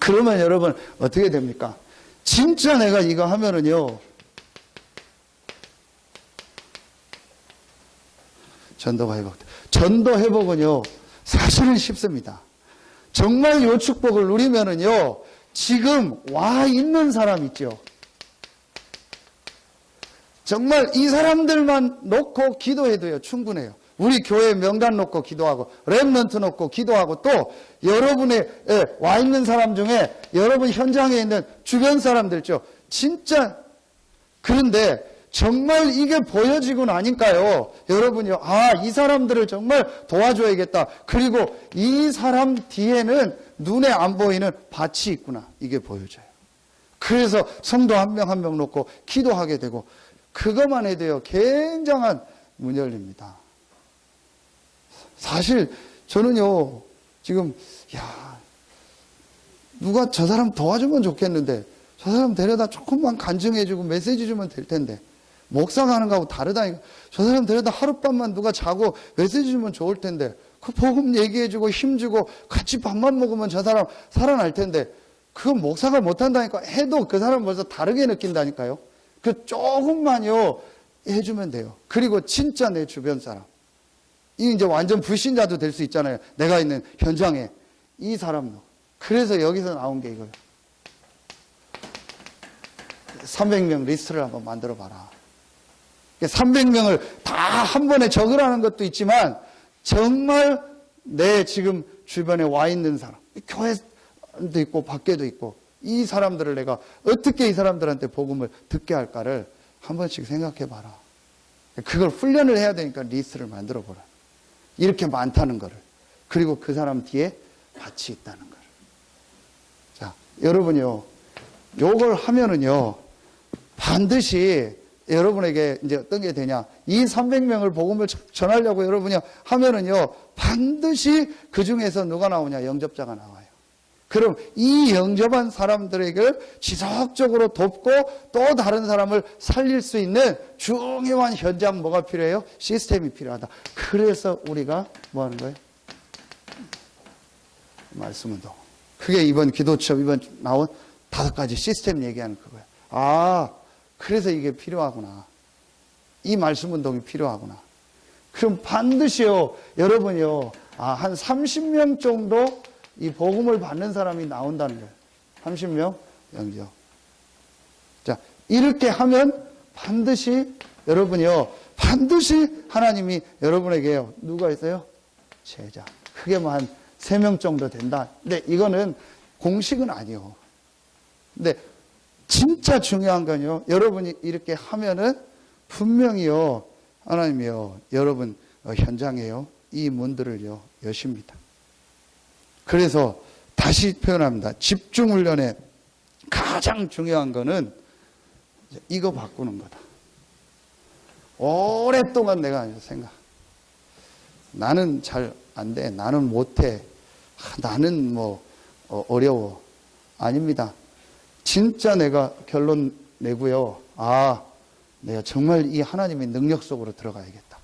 그러면 여러분 어떻게 됩니까? 진짜 내가 이거 하면은요, 전도 회복. 전도 회복은요, 사실은 쉽습니다. 정말 요 축복을 누리면은요, 지금 와 있는 사람 있죠. 정말 이 사람들만 놓고 기도해도요, 충분해요. 우리 교회 명단 놓고 기도하고 렘넌트 놓고 기도하고 또 여러분의 와 있는 사람 중에 여러분 현장에 있는 주변 사람들 있죠. 진짜 그런데 정말 이게 보여지고 나니까요. 여러분이요. 이 사람들을 정말 도와줘야겠다. 그리고 이 사람 뒤에는 눈에 안 보이는 밭이 있구나. 이게 보여져요. 그래서 성도 한 명 한 명 놓고 기도하게 되고 그것만 해도요. 굉장한 문 열립니다. 사실 저는요, 지금 누가 저 사람 도와주면 좋겠는데 저 사람 데려다 조금만 간증해주고 메시지 주면 될 텐데 목사가 하는 거하고 다르다니까. 저 사람 데려다 하룻밤만 누가 자고 메시지 주면 좋을 텐데 그 복음 얘기해주고 힘주고 같이 밥만 먹으면 저 사람 살아날 텐데 그건 목사가 못한다니까. 해도 그 사람 벌써 다르게 느낀다니까요. 그 조금만요 해주면 돼요. 그리고 진짜 내 주변 사람, 이 이제 완전 불신자도 될 수 있잖아요. 내가 있는 현장에 이 사람도. 그래서 여기서 나온 게 이거예요. 300명 리스트를 한번 만들어 봐라. 300명을 다 한 번에 적으라는 것도 있지만 정말 내 지금 주변에 와 있는 사람, 교회도 있고 밖에도 있고 이 사람들을 내가 어떻게 이 사람들한테 복음을 듣게 할까를 한 번씩 생각해 봐라. 그걸 훈련을 해야 되니까 리스트를 만들어 보라. 이렇게 많다는 거를. 그리고 그 사람 뒤에 밭이 있다는 거를. 자, 여러분요, 요걸 하면은요, 반드시 여러분에게 이제 어떤 게 되냐. 이 300명을 복음을 전하려고 여러분이 하면은요, 반드시 그 중에서 누가 나오냐? 영접자가 나와요. 그럼 이 영접한 사람들에게 지속적으로 돕고 또 다른 사람을 살릴 수 있는 중요한 현장 뭐가 필요해요? 시스템이 필요하다. 그래서 우리가 뭐 하는 거예요? 말씀운동. 그게 이번 기도처 이번 나온 5가지 시스템 얘기하는 그거예요. 그래서 이게 필요하구나. 이 말씀운동이 필요하구나. 그럼 반드시요, 여러분이요, 한 30명 정도 이 복음을 받는 사람이 나온다는 거예요. 30명 영접. 자, 이렇게 하면 반드시 여러분이요, 반드시 하나님이 여러분에게요, 누가 있어요? 제자. 그게 뭐 한 3명 정도 된다. 근데 이거는 공식은 아니요. 근데 진짜 중요한 건요, 여러분이 이렇게 하면은 분명히요, 하나님이요, 여러분 현장에요, 이 문들을요, 여십니다. 그래서 다시 표현합니다. 집중훈련의 가장 중요한 거는 이거 바꾸는 거다. 오랫동안 내가 생각. 나는 잘 안 돼. 나는 못해. 나는 뭐 어려워. 아닙니다. 진짜 내가 결론 내고요. 아, 내가 정말 이 하나님의 능력 속으로 들어가야겠다.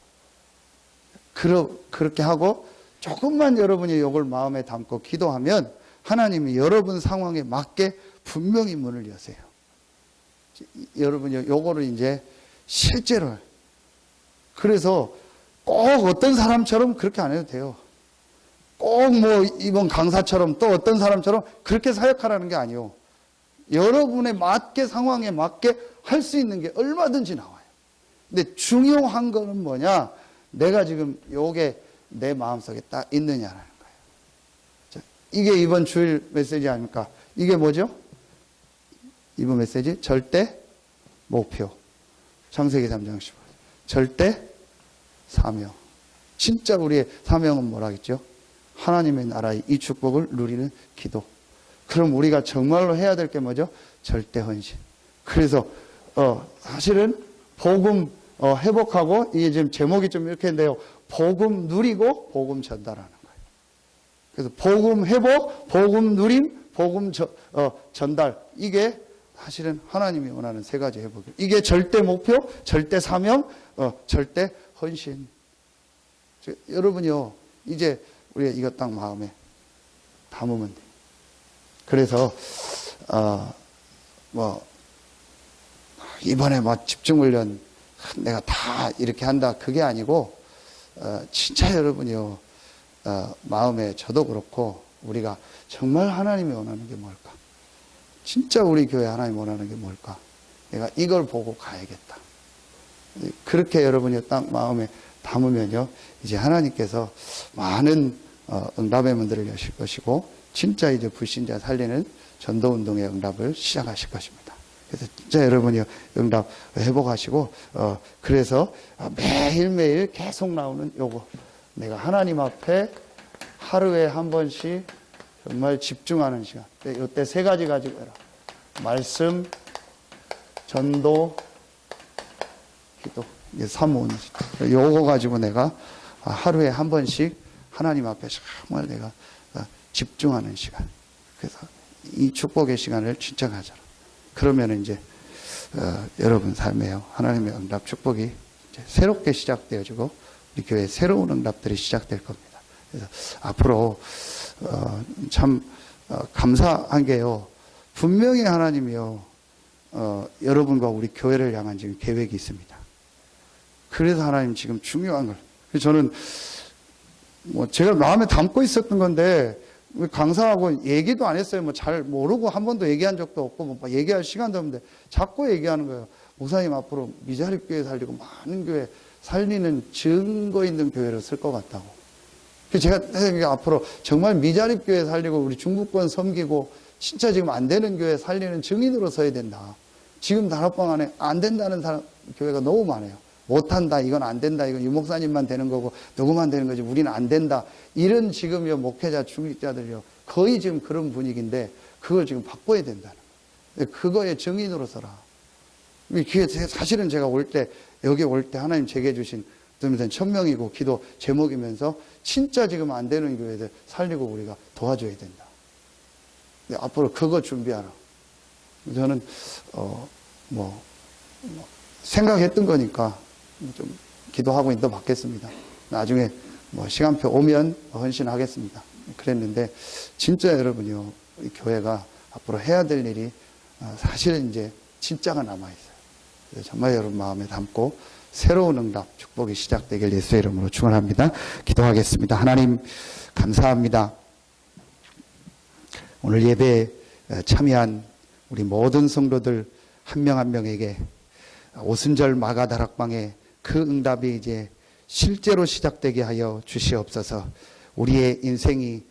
그렇게 하고 조금만 여러분이 이걸 마음에 담고 기도하면 하나님이 여러분 상황에 맞게 분명히 문을 여세요. 여러분이 요거를 이제 실제로, 그래서 꼭 어떤 사람처럼 그렇게 안 해도 돼요. 꼭 뭐 이번 강사처럼 또 어떤 사람처럼 그렇게 사역하라는 게 아니에요. 여러분에 맞게, 상황에 맞게 할 수 있는 게 얼마든지 나와요. 근데 중요한 거는 뭐냐? 내가 지금 요게 내 마음속에 딱 있느냐라는 거예요. 자, 이게 이번 주일 메시지 아닙니까? 이게 뭐죠? 이번 메시지 절대 목표. 창세기 3장 15절. 절대 사명. 진짜 우리의 사명은 뭐라겠죠? 하나님의 나라의 이 축복을 누리는 기도. 그럼 우리가 정말로 해야 될 게 뭐죠? 절대 헌신. 그래서 사실은 복음 회복하고, 이게 지금 제목이 좀 이렇게 했는데요. 복음 누리고 복음 전달하는 거예요. 그래서 복음 회복, 복음 누림, 복음 전달. 이게 사실은 하나님이 원하는 세 가지 회복이에요. 이게 절대 목표, 절대 사명, 절대 헌신. 여러분요, 이제 우리가 이거 딱 마음에 담으면 돼요. 그래서 뭐 이번에 뭐 집중훈련 내가 다 이렇게 한다, 그게 아니고 진짜 여러분이요, 마음에 저도 그렇고 우리가 정말 하나님이 원하는 게 뭘까? 진짜 우리 교회 하나님 원하는 게 뭘까? 내가 이걸 보고 가야겠다. 그렇게 여러분이 딱 마음에 담으면요, 이제 하나님께서 많은 응답의 문들을 여실 것이고, 진짜 이제 불신자 살리는 전도운동의 응답을 시작하실 것입니다. 그래서 진짜 여러분이 응답 회복하시고, 그래서 매일매일 계속 나오는 요거, 내가 하나님 앞에 하루에 한 번씩 정말 집중하는 시간. 이때 세 가지 가지고 해라. 말씀, 전도, 기도. 이게 3원. 요거 가지고 내가 하루에 한 번씩 하나님 앞에 정말 내가 집중하는 시간. 그래서 이 축복의 시간을 진짜 가져라. 그러면 이제 여러분 삶에요, 하나님의 응답 축복이 이제 새롭게 시작되어지고 우리 교회에 새로운 응답들이 시작될 겁니다. 그래서 앞으로 참 감사한 게요, 분명히 하나님이요, 여러분과 우리 교회를 향한 지금 계획이 있습니다. 그래서 하나님 지금 중요한 걸, 그래서 저는 뭐 제가 마음에 담고 있었던 건데 강사하고 얘기도 안 했어요. 뭐 잘 모르고 한 번도 얘기한 적도 없고 뭐 얘기할 시간도 없는데 자꾸 얘기하는 거예요. 목사님 앞으로 미자립 교회 살리고 많은 교회 살리는 증거 있는 교회로 쓸 것 같다고. 제가 앞으로 정말 미자립 교회 살리고 우리 중부권 섬기고 진짜 지금 안 되는 교회 살리는 증인으로 서야 된다. 지금 다락방 안에 안 된다는 교회가 너무 많아요. 못한다, 이건 안 된다, 이건 유 목사님만 되는 거고 누구만 되는 거지 우리는 안 된다, 이런 지금요 목회자 중직자들이요 거의 지금 그런 분위기인데 그걸 지금 바꿔야 된다는 거예요. 그거의 증인으로 서라. 사실은 제가 여기 올 때 하나님 제게 주신 1000명이고 기도 제목이면서 진짜 지금 안 되는 교회들 살리고 우리가 도와줘야 된다. 앞으로 그거 준비하라. 저는 생각했던 거니까 좀 기도하고 인도 받겠습니다. 나중에 시간표 오면 헌신하겠습니다. 그랬는데 진짜 여러분이요, 이 교회가 앞으로 해야 될 일이 사실은 이제 진짜가 남아있어요. 정말 여러분 마음에 담고 새로운 응답 축복이 시작되길 예수의 이름으로 축원합니다. 기도하겠습니다. 하나님 감사합니다. 오늘 예배에 참여한 우리 모든 성도들 한 명 한 명에게 오순절 마가다락방에 그 응답이 이제 실제로 시작되게 하여 주시옵소서. 우리의 인생이